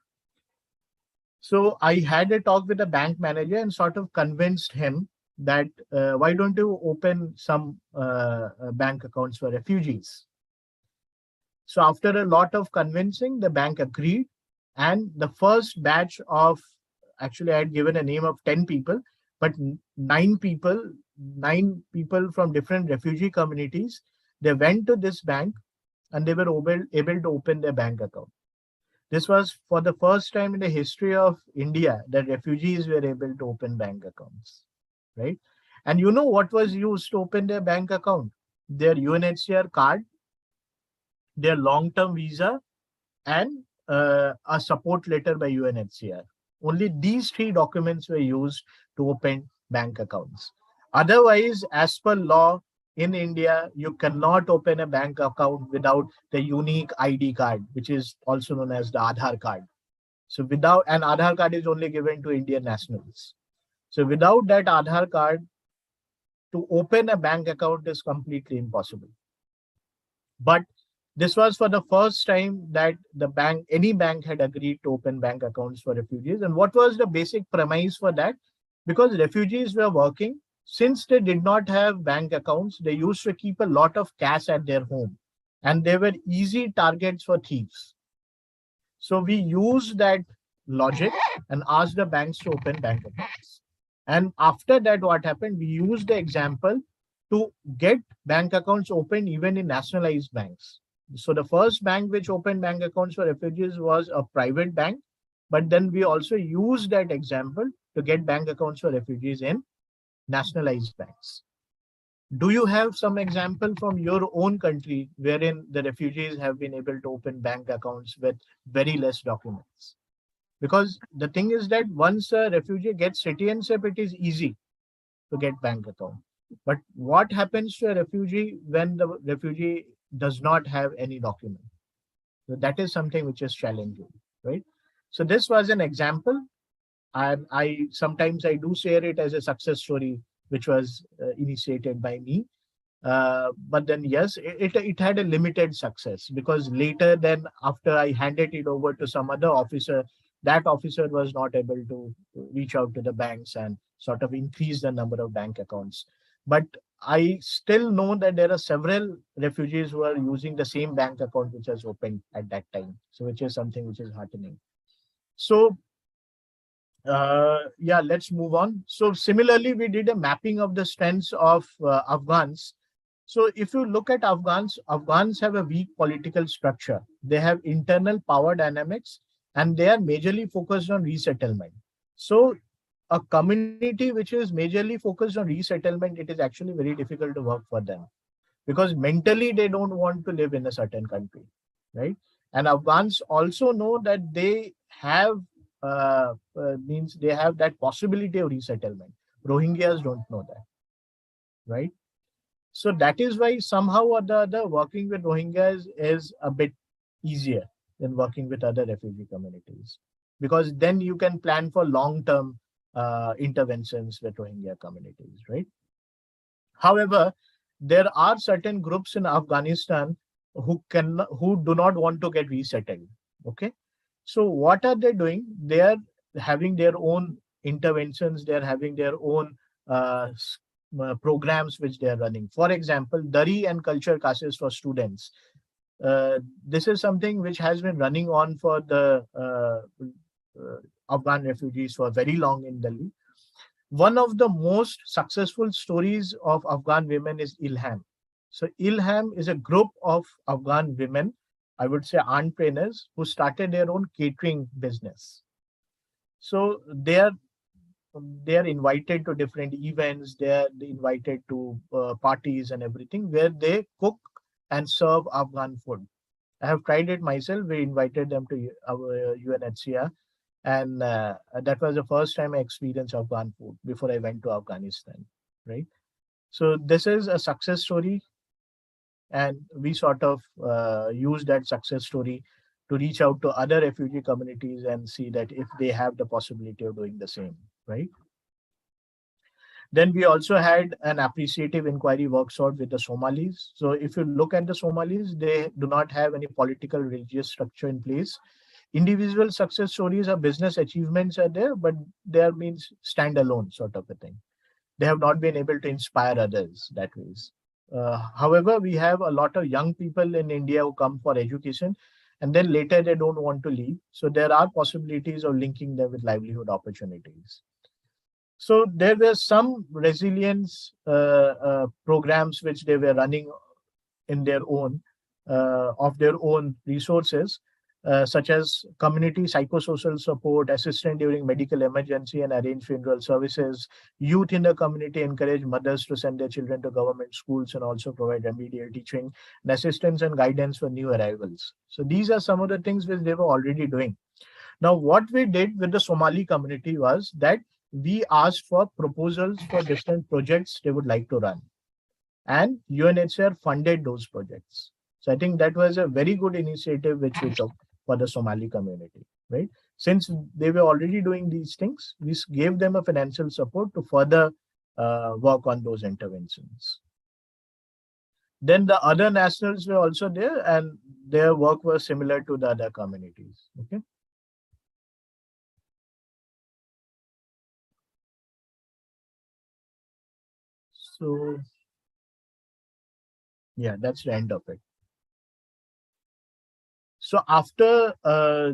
S1: So I had a talk with the bank manager and sort of convinced him that why don't you open some bank accounts for refugees? So after a lot of convincing, the bank agreed, and the first batch of, actually I had given a name of 10 people, but nine people from different refugee communities, they went to this bank and they were able to open their bank account. This was for the first time in the history of India that refugees were able to open bank accounts, right? And you know what was used to open their bank account? Their UNHCR card, their long-term visa, and a support letter by UNHCR. Only these three documents were used to open bank accounts. Otherwise, as per law in India, you cannot open a bank account without the unique ID card, which is also known as the Aadhaar card. So without an Aadhaar card is only given to Indian nationals. So without that Aadhaar card, to open a bank account is completely impossible. But this was for the first time that any bank had agreed to open bank accounts for refugees. And what was the basic premise for that? Because refugees were working, since they did not have bank accounts, they used to keep a lot of cash at their home, and they were easy targets for thieves. So we used that logic and asked the banks to open bank accounts. And after that, what happened? We used the example to get bank accounts open even in nationalized banks. So the first bank which opened bank accounts for refugees was a private bank, but then we also used that example to get bank accounts for refugees in nationalized banks. Do you have some example from your own country wherein the refugees have been able to open bank accounts with very less documents? Because the thing is that once a refugee gets citizenship, it is easy to get bank account. But what happens to a refugee when the refugee does not have any document? So that is something which is challenging, right? So this was an example. I sometimes I do share it as a success story, which was initiated by me. But then yes, it had a limited success, because later then after I handed it over to some other officer, that officer was not able to reach out to the banks and sort of increase the number of bank accounts. But I still know that there are several refugees who are using the same bank account which was opened at that time. So which is something which is heartening. So yeah, let's move on. So similarly, we did a mapping of the strengths of Afghans. So if you look at Afghans have a weak political structure. They have internal power dynamics, and they are majorly focused on resettlement. So a community which is majorly focused on resettlement, it is actually very difficult to work for them, because mentally they don't want to live in a certain country, right? And Afghans also know that they have means they have that possibility of resettlement. Rohingyas don't know that, right? So that is why somehow or the other working with Rohingyas is a bit easier than working with other refugee communities, because then you can plan for long-term interventions with Rohingya communities, right? However, there are certain groups in Afghanistan who do not want to get resettled. Okay, so what are they doing? They are having their own interventions. They are having their own programs which they are running. For example, Dari and culture classes for students. This is something which has been running on for the Afghan refugees for very long in Delhi. One of the most successful stories of Afghan women is Ilham. So Ilham is a group of Afghan women, I would say entrepreneurs, who started their own catering business. So they are invited to different events. They are invited to parties and everything where they cook and serve Afghan food. I have tried it myself. We invited them to our UNHCR, and that was the first time I experienced Afghan food before I went to Afghanistan, right? So this is a success story, and we sort of use that success story to reach out to other refugee communities and see that if they have the possibility of doing the same, right? Then we also had an appreciative inquiry workshop with the Somalis. So if you look at the Somalis, they do not have any political religious structure in place. Individual success stories or business achievements are there, but they are means standalone sort of a thing. They have not been able to inspire others that ways. However, we have a lot of young people in India who come for education, and then later they don't want to leave. So there are possibilities of linking them with livelihood opportunities. So there were some resilience programs which they were running in their own of their own resources, such as community psychosocial support, assistance during medical emergency and arrange funeral services. Youth in the community encourage mothers to send their children to government schools and also provide remedial teaching and assistance and guidance for new arrivals. So these are some of the things which they were already doing. Now, what we did with the Somali community was that we asked for proposals for different projects they would like to run, and UNHCR funded those projects. So I think that was a very good initiative which we took for the Somali community, right? Since they were already doing these things, we gave them a financial support to further work on those interventions. Then the other nationals were also there, and their work was similar to the other communities. Okay. So yeah, that's the end of it. So after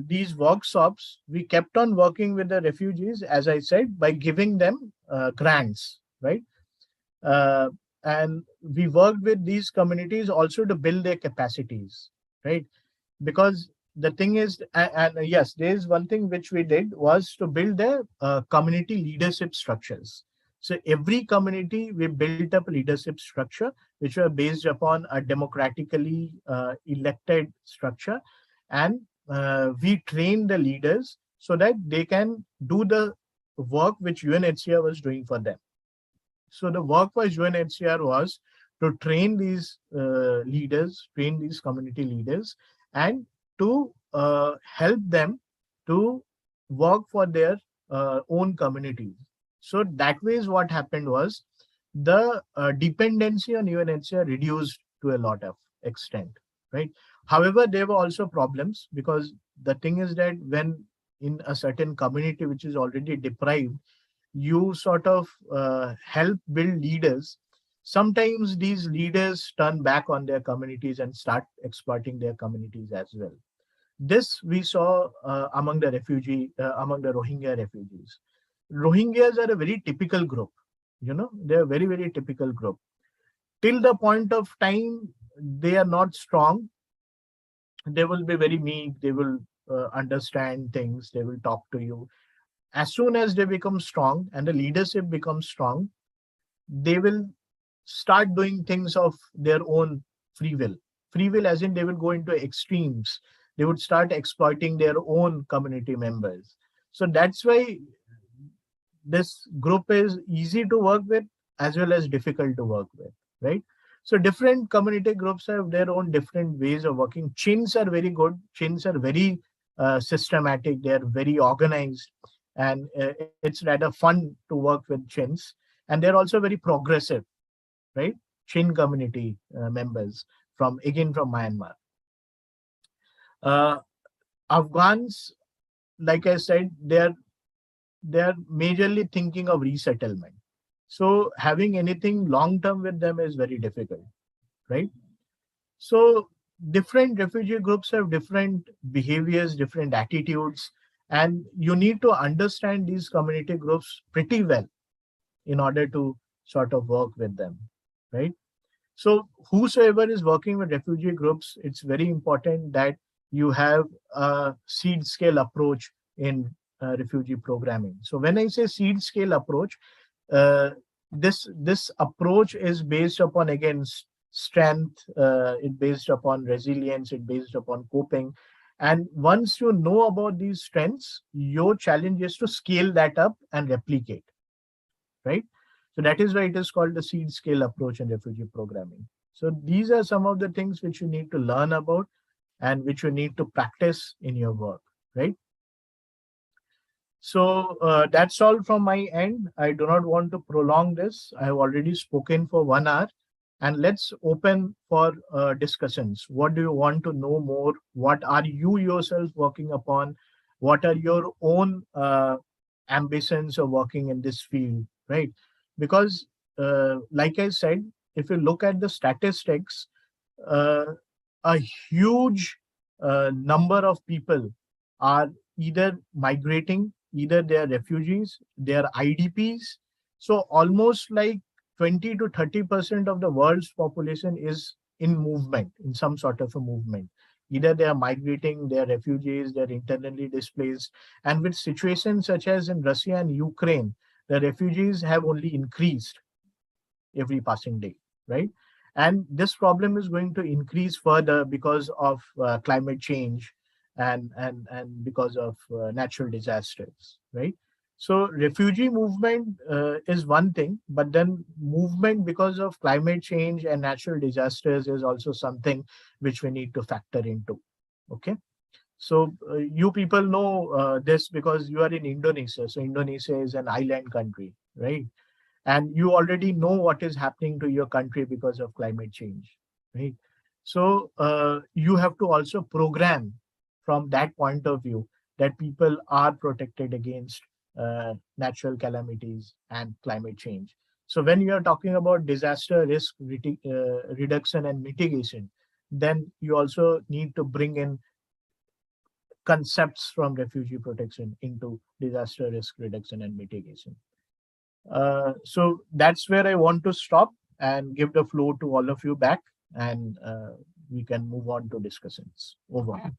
S1: these workshops, we kept on working with the refugees, as I said, by giving them grants, right? Uh, and we worked with these communities also to build their capacities, right? Because the thing is, and yes, there is one thing which we did was to build their community leadership structures. So every community, we built up a leadership structure, which were based upon a democratically elected structure. And we trained the leaders so that they can do the work which UNHCR was doing for them. So the work by UNHCR was to train these leaders, train these community leaders, and to help them to work for their own communities. So that way is what happened was the dependency on UNHCR reduced to a lot of extent, right? However, there were also problems, because the thing is that when in a certain community which is already deprived, you sort of help build leaders. Sometimes these leaders turn back on their communities and start exploiting their communities as well. This we saw among the Rohingya refugees. Rohingyas are a very typical group. They're a very, very typical group. Till the point of time they are not strong, they will be very meek. They will understand things. They will talk to you. As soon as they become strong and the leadership becomes strong, they will start doing things of their own free will. Free will, as in they will go into extremes. they would start exploiting their own community members. So that's why this group is easy to work with as well as difficult to work with, right? So different community groups have their own different ways of working. Chins are very good. Chins are very systematic. They are very organized, and it's rather fun to work with chins. And they're also very progressive, right? Chin community members from Myanmar. Uh, Afghans, like I said, they're majorly thinking of resettlement. So having anything long term with them is very difficult, right? So different refugee groups have different behaviors, different attitudes, and you need to understand these community groups pretty well in order to sort of work with them, right? So whosoever is working with refugee groups, it's very important that you have a seed scale approach in refugee programming. So when I say seed scale approach, uh, this approach is based upon, again, strength, it based upon resilience, it based upon coping. And once you know about these strengths, your challenge is to scale that up and replicate, right? So that is why it is called the seed scale approach in refugee programming. So these are some of the things which you need to learn about and which you need to practice in your work, right? So that's all from my end. I do not want to prolong this. I have already spoken for 1 hour, and let's open for discussions. What do you want to know more? What are you yourself working upon? What are your own ambitions of working in this field, right? Because, like I said, if you look at the statistics, uh, a huge number of people are either migrating, either they are refugees, they are IDPs. So almost like 20 to 30% of the world's population is in movement, in some sort of a movement. Either they are migrating, they are refugees, they are internally displaced. And with situations such as in Russia and Ukraine, the refugees have only increased every passing day, right? And this problem is going to increase further because of climate change and because of natural disasters, right? So refugee movement is one thing, but then movement because of climate change and natural disasters is also something which we need to factor into. Okay. So you people know this because you are in Indonesia. So Indonesia is an island country, right? And you already know what is happening to your country because of climate change, right? So you have to also program from that point of view that people are protected against natural calamities and climate change. So when you are talking about disaster risk reduction and mitigation, then you also need to bring in concepts from refugee protection into disaster risk reduction and mitigation. So that's where I want to stop and give the floor to all of you back, and we can move on to discussions. Over.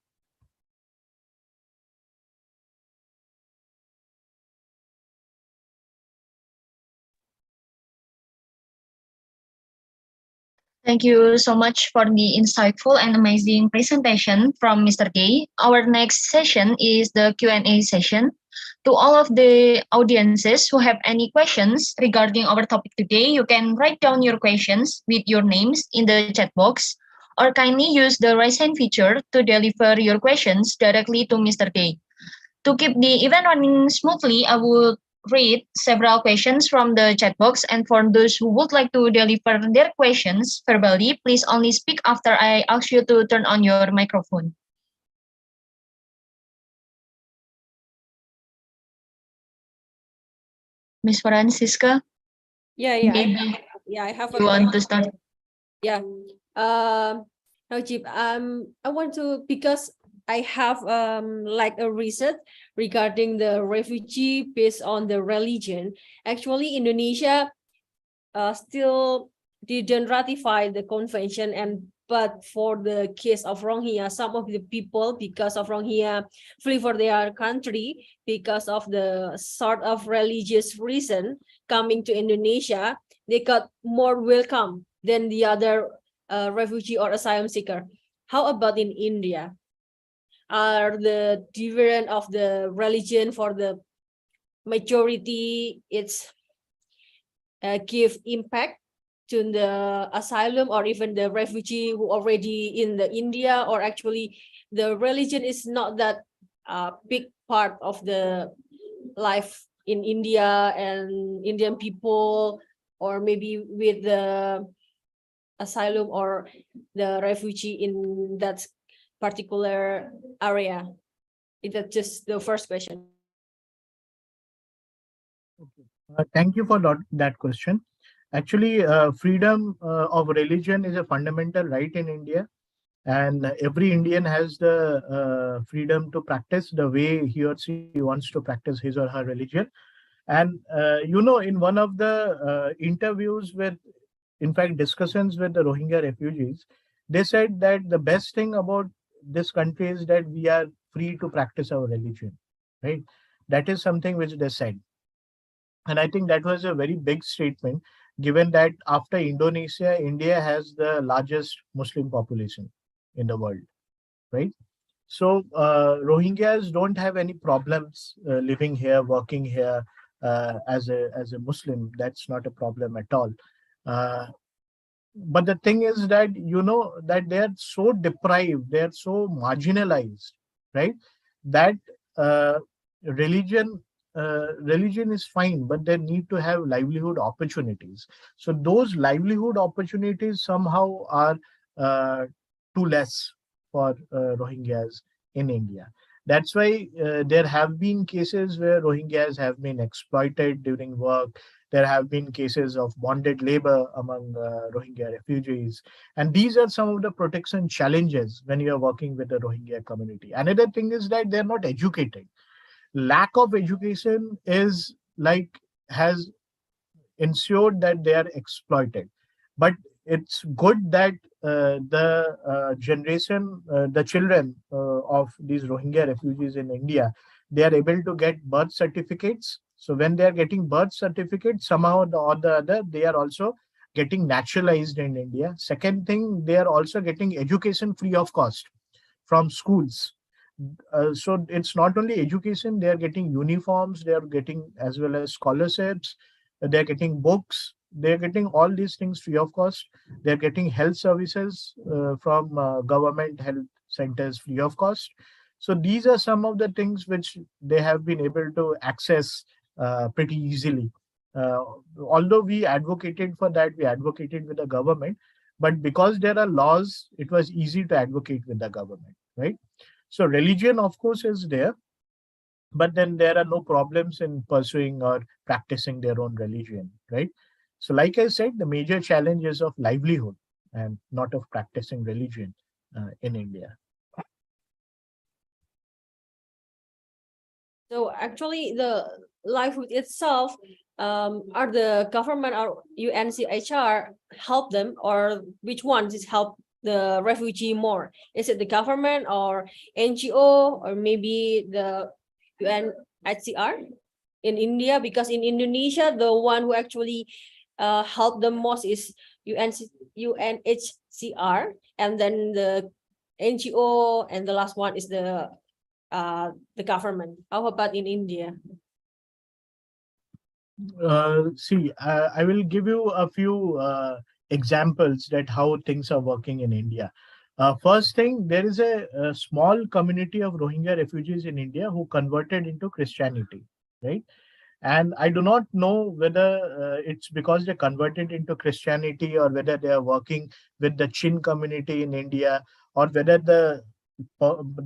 S3: Thank you so much for the insightful and amazing presentation from Mr. K. Our next session is the Q&A session. To all of the audiences who have any questions regarding our topic today, you can write down your questions with your names in the chat box, or kindly use the raise hand feature to deliver your questions directly to Mr. K. To keep the event running smoothly, I will read several questions from the chat box, and for those who would like to deliver their questions verbally, please only speak after I ask you to turn on your microphone. Miss Francisca,
S2: Yeah,
S3: maybe
S2: I have a
S3: you want to
S2: question.
S3: start?
S2: Yeah. Najib, I want to, because I have like a research regarding the refugee based on the religion. Actually, Indonesia still didn't ratify the convention, and but for the case of Rohingya, some of the people, because of Rohingya, flee for their country because of the sort of religious reason coming to Indonesia, they got more welcome than the other refugee or asylum seeker. How about in India? are the different of the religion for the majority, it's give impact to the asylum or even the refugee who already in the India, or actually the religion is not that big part of the life in India and Indian people, or maybe with the asylum or the refugee in that particular area. That's just the first question.
S1: Thank you for that question. Actually, freedom of religion is a fundamental right in India, and every Indian has the freedom to practice the way he or she wants to practice his or her religion. And in one of the interviews with, in fact, discussions with the Rohingya refugees, they said that the best thing about this country is that we are free to practice our religion, right? That is something which they said. And I think that was a very big statement, given that after Indonesia, India has the largest Muslim population in the world, right? So Rohingyas don't have any problems living here, working here as a Muslim. That's not a problem at all. Uh, but the thing is that that they are so deprived, they are so marginalized, right? That uh, religion religion is fine, but they need to have livelihood opportunities. So those livelihood opportunities somehow are uh, too less for Rohingyas in India. That's why there have been cases where Rohingyas have been exploited during work. There have been cases of bonded labor among Rohingya refugees. And these are some of the protection challenges when you are working with the Rohingya community. Another thing is that they're not educated. Lack of education is like has ensured that they are exploited. But it's good that the children of these Rohingya refugees in India, they are able to get birth certificates. So when they are getting birth certificates, somehow or the other, they are also getting naturalized in India. Second thing, they are also getting education free of cost from schools. So it's not only education, they are getting uniforms, they are getting as well as scholarships, they're getting books, they're getting all these things free of cost. They're getting health services from government health centers free of cost. So these are some of the things which they have been able to access pretty easily. Uh, Although we advocated for that, we advocated with the government, but because there are laws, it was easy to advocate with the government, right? So religion, of course, is there, but then there are no problems in pursuing or practicing their own religion, right? So, like I said, the major challenge is of livelihood and not of practicing religion in India.
S2: So actually, the livelihood itself, are the government or UNCHR help them, or which ones is help the refugee more? Is it the government or NGO or maybe the UNHCR in India? Because in Indonesia, the one who actually help the most is UNHCR, and then the NGO, and the last one is the government. How about in India?
S1: See, I will give you a few examples that how things are working in India. First thing, there is a small community of Rohingya refugees in India who converted into Christianity, right? And I do not know whether it's because they converted into Christianity or whether they are working with the Chin community in India, or whether the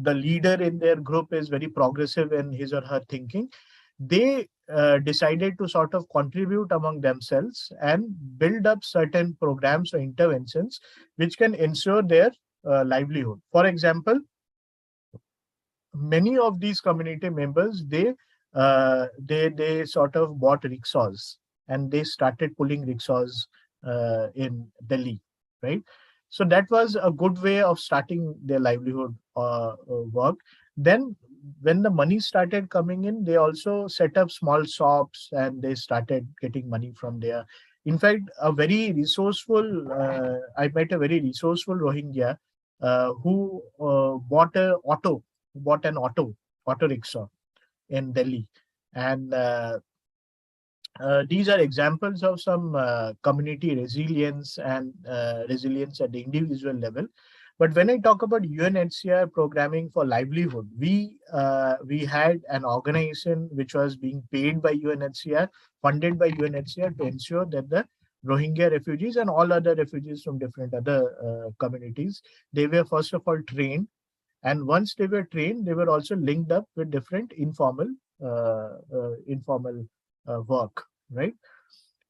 S1: leader in their group is very progressive in his or her thinking. They decided to sort of contribute among themselves and build up certain programs or interventions which can ensure their livelihood. For example, many of these community members, they sort of bought rickshaws and they started pulling rickshaws in Delhi, right? So that was a good way of starting their livelihood work. Then when the money started coming in, they also set up small shops and they started getting money from there. In fact, I met a very resourceful Rohingya who bought a auto bought an auto rickshaw in Delhi. And these are examples of some community resilience and resilience at the individual level. But when I talk about UNHCR programming for livelihood, we had an organization which was being paid by UNHCR, funded by UNHCR, to ensure that the Rohingya refugees and all other refugees from different other communities, they were first of all trained, and once they were trained, they were also linked up with different informal work, right?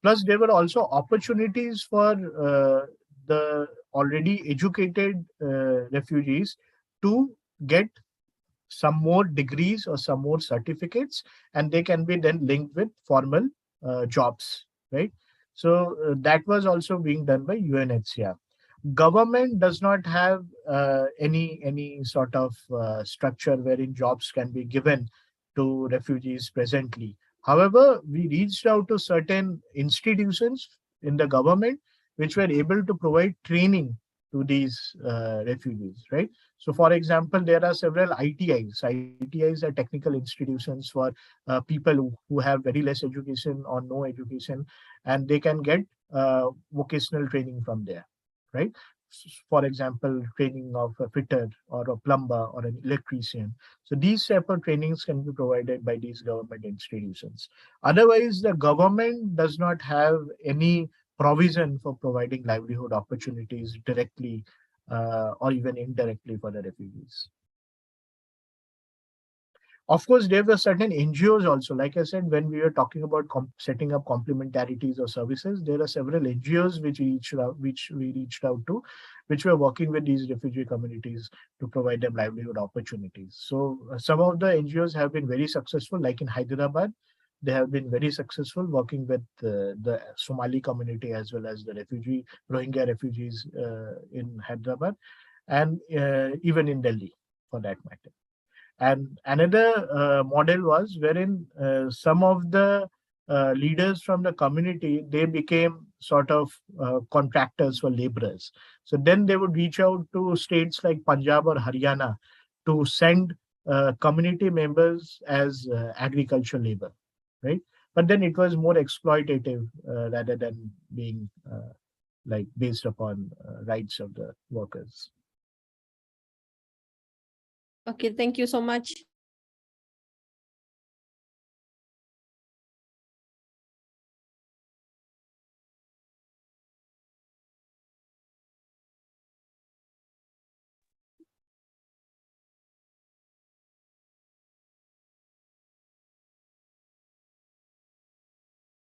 S1: Plus, there were also opportunities for the already educated refugees to get some more degrees or some more certificates, and they can be then linked with formal jobs, right? So that was also being done by UNHCR. Government does not have any sort of structure wherein jobs can be given to refugees presently. However, we reached out to certain institutions in the government which were able to provide training to these refugees, right? So, for example, there are several ITIs. ITIs are technical institutions for people who have very less education or no education, and they can get vocational training from there, right? For example, training of a fitter or a plumber or an electrician. So these type of trainings can be provided by these government institutions. Otherwise, the government does not have any provision for providing livelihood opportunities directly or even indirectly for the refugees. Of course, there were certain NGOs also. Like I said, when we were talking about setting up complementarities or services, there are several NGOs which we reached out to, which were working with these refugee communities to provide them livelihood opportunities. So some of the NGOs have been very successful, like in Hyderabad. They have been very successful working with the Somali community as well as the Rohingya refugees in Hyderabad, and even in Delhi for that matter. And another model was wherein some of the leaders from the community, they became sort of contractors for laborers. So then they would reach out to states like Punjab or Haryana to send community members as agricultural labor, right? But then it was more exploitative rather than being like based upon rights of the workers.
S2: Okay, thank you so much.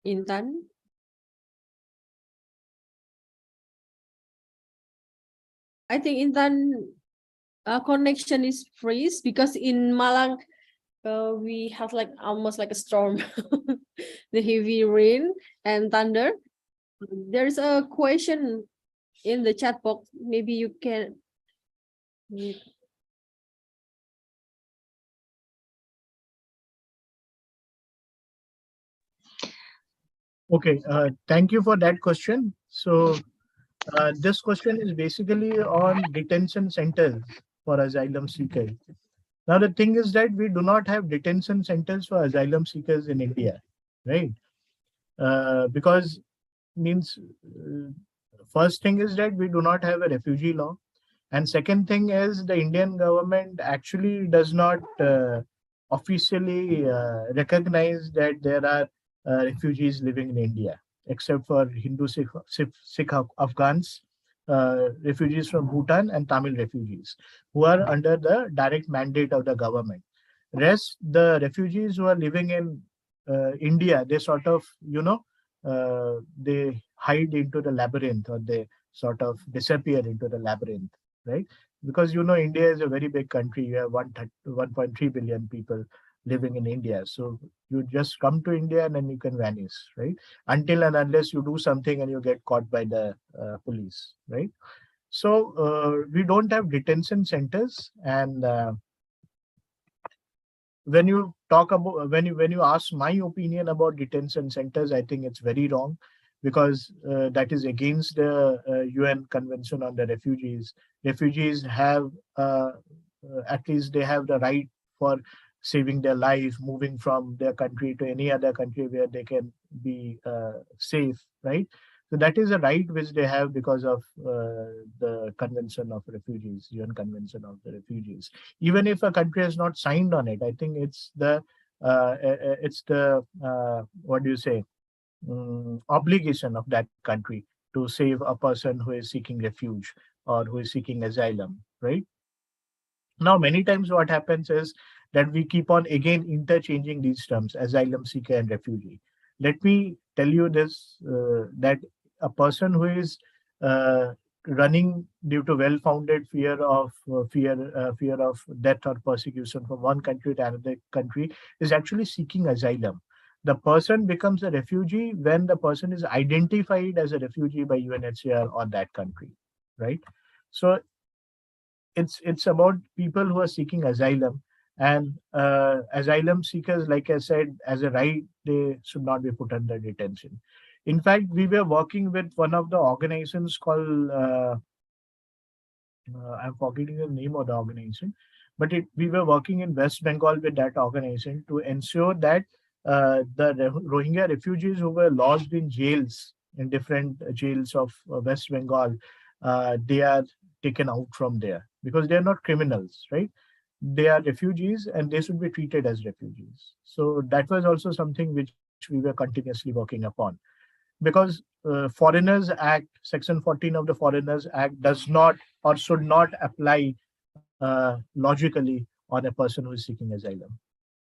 S2: Intan. I think Intan connection is freeze because in Malang we have like almost like a storm, the heavy rain and thunder. There's a question in the chat box. Maybe you can.
S1: Okay, thank you for that question. So this question is basically on detention centers for asylum seekers. Now, the thing is that we do not have detention centers for asylum seekers in India, right? Because means first thing is that we do not have a refugee law, and second thing is the Indian government actually does not officially recognize that there are refugees living in India, except for Hindu Sikh Afghans, refugees from Bhutan, and Tamil refugees who are under the direct mandate of the government. Rest, the refugees who are living in India, they sort of, they hide into the labyrinth, or they sort of disappear into the labyrinth, right? Because India is a very big country. You have 1.3 billion people living in India. So you just come to India and then you can vanish, right? Until and unless you do something and you get caught by the police, right? So we don't have detention centers, and when you talk about when you ask my opinion about detention centers, I think it's very wrong, because that is against the UN Convention on the Refugees. Refugees have at least they have the right for saving their life, moving from their country to any other country where they can be safe, right? So that is a right which they have because of the Convention of Refugees, UN Convention of the Refugees. Even if a country has not signed on it, I think it's the what do you say, obligation of that country to save a person who is seeking refuge or who is seeking asylum, right? Now, many times what happens is that we keep on again interchanging these terms, asylum seeker and refugee. Let me tell you this, that a person who is uh, running due to well-founded fear of death or persecution from one country to another country is actually seeking asylum. The person becomes a refugee when the person is identified as a refugee by UNHCR or that country, right? So it's about people who are seeking asylum, and asylum seekers, like I said, as a right, they should not be put under detention. In fact, we were working with one of the organizations called I'm forgetting the name of the organization, but we were working in West Bengal with that organization to ensure that the Rohingya refugees who were lodged in jails, in different jails of West Bengal, they are taken out from there because they are not criminals, right? They are refugees and they should be treated as refugees. So that was also something which we were continuously working upon, because Foreigners Act, Section 14 of the Foreigners Act does not or should not apply logically on a person who is seeking asylum,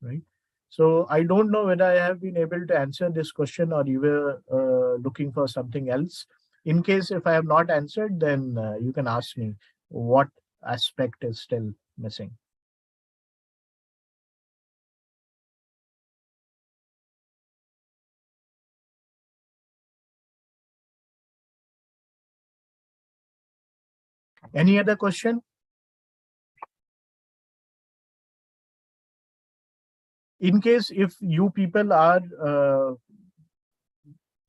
S1: right? So I don't know whether I have been able to answer this question or you were looking for something else. In case if I have not answered, then you can ask me what aspect is still missing. Any other question? In case if you people are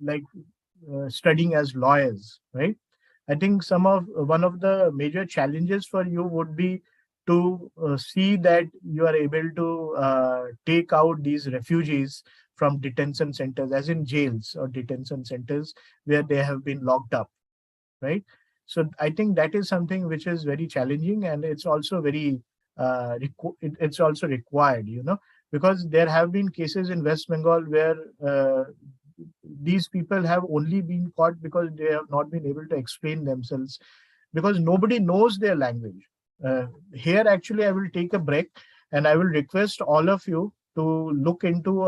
S1: like studying as lawyers, right? I think one of the major challenges for you would be to see that you are able to take out these refugees from detention centers, as in jails or detention centers where they have been locked up, right? So I think that is something which is very challenging, and it's also very it's also required, because there have been cases in West Bengal where these people have only been caught because they have not been able to explain themselves, because nobody knows their language. Here, actually, I will take a break and I will request all of you to look into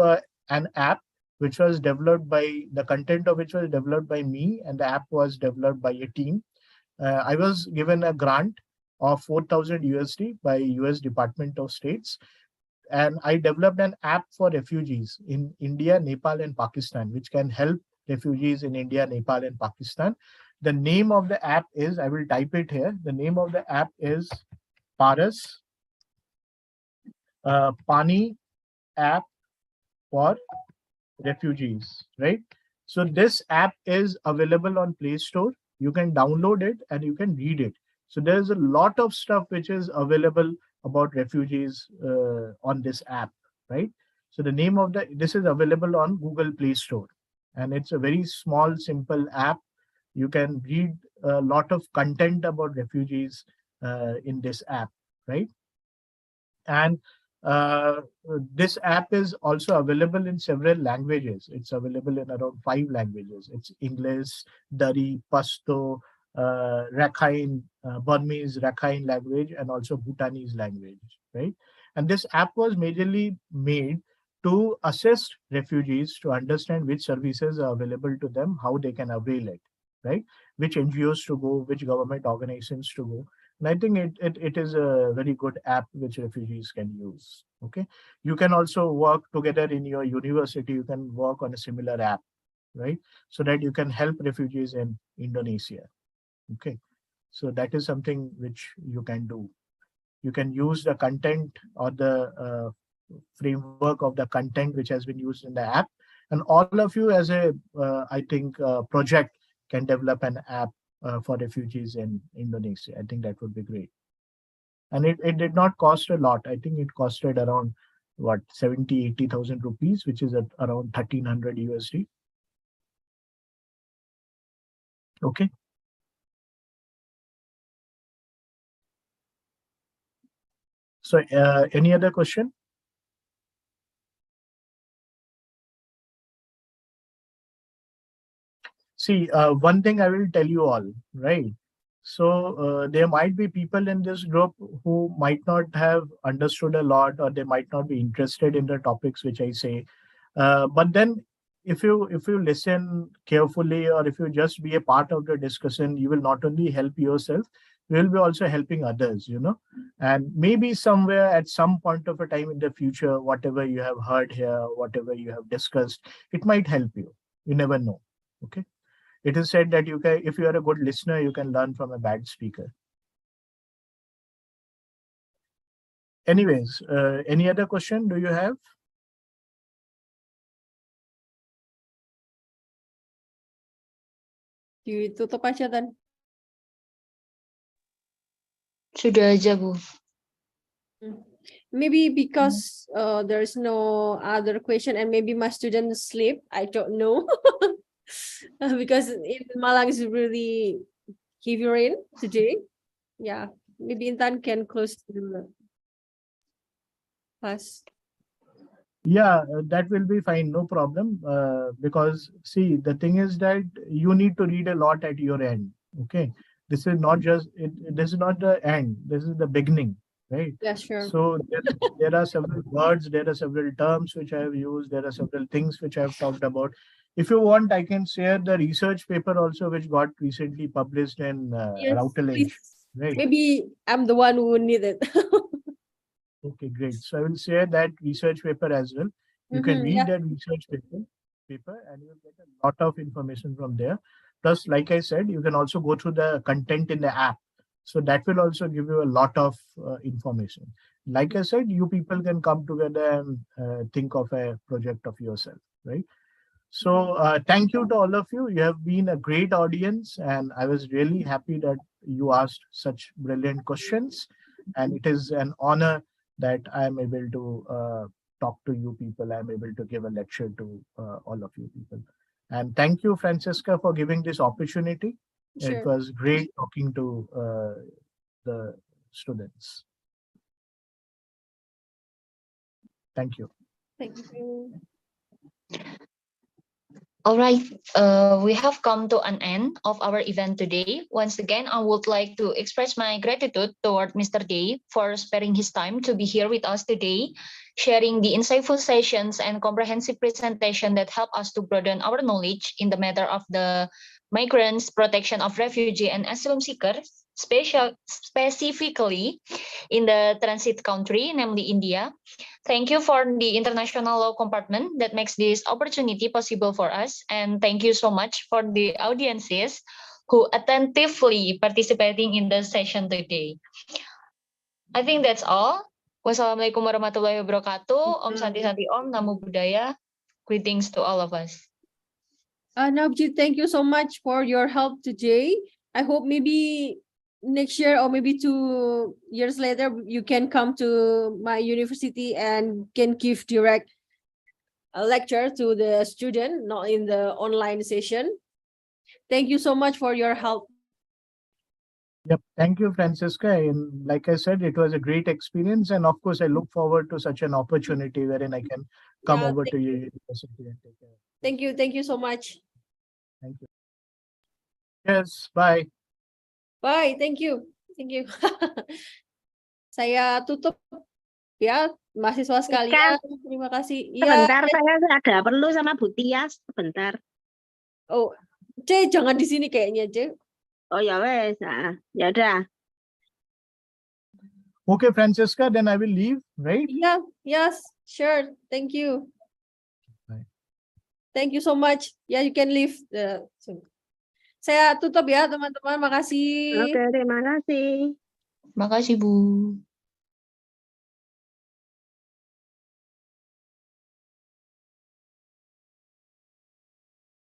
S1: an app which was developed by the content of which was developed by me, and the app was developed by a team. I was given a grant of 4,000 USD by US Department of States, and I developed an app for refugees in India, Nepal, and Pakistan, which can help refugees in India, Nepal, and Pakistan. The name of the app is, I will type it here. The name of the app is Paras, Pani app for refugees, right? So this app is available on Play Store. You can download it and you can read it. So there's a lot of stuff which is available about refugees on this app, right? So the name of this is available on Google Play Store, and it's a very small, simple app. You can read a lot of content about refugees in this app, right? And uh, this app is also available in several languages. It's available in around 5 languages. It's English, Dari, Pashto, Rakhine, Burmese, Rakhine language, and also Bhutanese language, right? And this app was majorly made to assist refugees to understand which services are available to them, how they can avail it, right? Which NGOs to go, which government organizations to go. And I think it is a very good app which refugees can use. Okay. You can also work together in your university. You can work on a similar app, right? So that you can help refugees in Indonesia. Okay. So that is something which you can do. You can use the content or the framework of the content which has been used in the app. And all of you as a, I think, project can develop an app for refugees in Indonesia. I think that would be great. And it did not cost a lot. I think it costed around what 70,000-80,000 rupees, which is at around 1,300 USD. Okay. So any other question? See, one thing I will tell you all, right? So there might be people in this group who might not have understood a lot, or they might not be interested in the topics which I say. But then if you listen carefully, or if you just be a part of the discussion, you will not only help yourself, you will be also helping others, and maybe somewhere at some point of a time in the future, whatever you have heard here, whatever you have discussed, it might help you. You never know. Okay. It is said that if you are a good listener, you can learn from a bad speaker. Anyways, any other question do you have?
S2: Ditutup aja, Tan.
S3: Sudah aja, Bu.
S2: Maybe because there's no other question, and maybe my students sleep. I don't know. Because in Malang is really heavy rain today. Yeah, maybe Intan can close the class.
S1: Yeah, that will be fine. No problem. Because see, the thing is that you need to read a lot at your end. Okay. This is not just this is not the end. This is the beginning, right?
S2: Yeah, sure.
S1: So there are several words, there are several terms which I have used, there are several things which I have talked about. If you want, I can share the research paper also, which got recently published in
S2: Yes,
S1: Routledge,
S2: please.
S1: right?
S2: Maybe I'm the one who need it.
S1: Okay, great. So I will share that research paper as well. You can read
S2: Yeah.
S1: that research paper and you'll get a lot of information from there. Plus, like I said, you can also go through the content in the app. So that will also give you a lot of information. Like I said, you people can come together and think of a project of yourself, right? So thank you to all of you. You have been a great audience, and I was really happy that you asked such brilliant questions. And it is an honor that I am able to talk to you people. I am able to give a lecture to all of you people. And thank you, Francisca, for giving this opportunity.
S2: Sure.
S1: It was great talking to the students. Thank you.
S2: Thank you.
S3: All right, we have come to an end of our event today. Once again, I would like to express my gratitude toward Mr. Day for sparing his time to be here with us today, sharing the insightful sessions and comprehensive presentation that help us to broaden our knowledge in the matter of the migrants, protection of refugee and asylum seekers, specifically in the transit country, namely India. Thank you for the international law compartment that makes this opportunity possible for us. And thank you so much for the audiences who attentively participating in the session today. I think that's all. Wassalamualaikum warahmatullahi wabarakatuh. Om Santi Santi Om, Namo Buddhaya. Greetings to all of us.
S2: Navjit, thank you so much for your help today. I hope maybe next year or maybe 2 years later, you can come to my university and can give direct a lecture to the student, not in the online session. Thank you so much for your help.
S1: Yep. Thank you, Francisca. And like I said, it was a great experience. And of course, I look forward to such an opportunity wherein I can come over to your university and take care.
S2: Thank you. Thank you so much.
S1: Thank you. Yes. Bye.
S2: Bye. Thank you. Thank you. Saya tutup ya, mahasiswa sekalian. Terima kasih.
S4: Sebentar, saya ada perlu sama Bu Tias. Sebentar.
S2: Oh, C, jangan di sini kayaknya, C.
S4: Oh ya wes, ya udah.
S1: Okay, Francisca, then I will leave, right?
S2: Yeah, yes, sure. Thank you.
S1: Bye.
S2: Thank you so much. Yeah, you can leave. Saya tutup ya, teman-teman. Makasih.
S4: Oke, terima kasih.
S3: Makasih, Bu.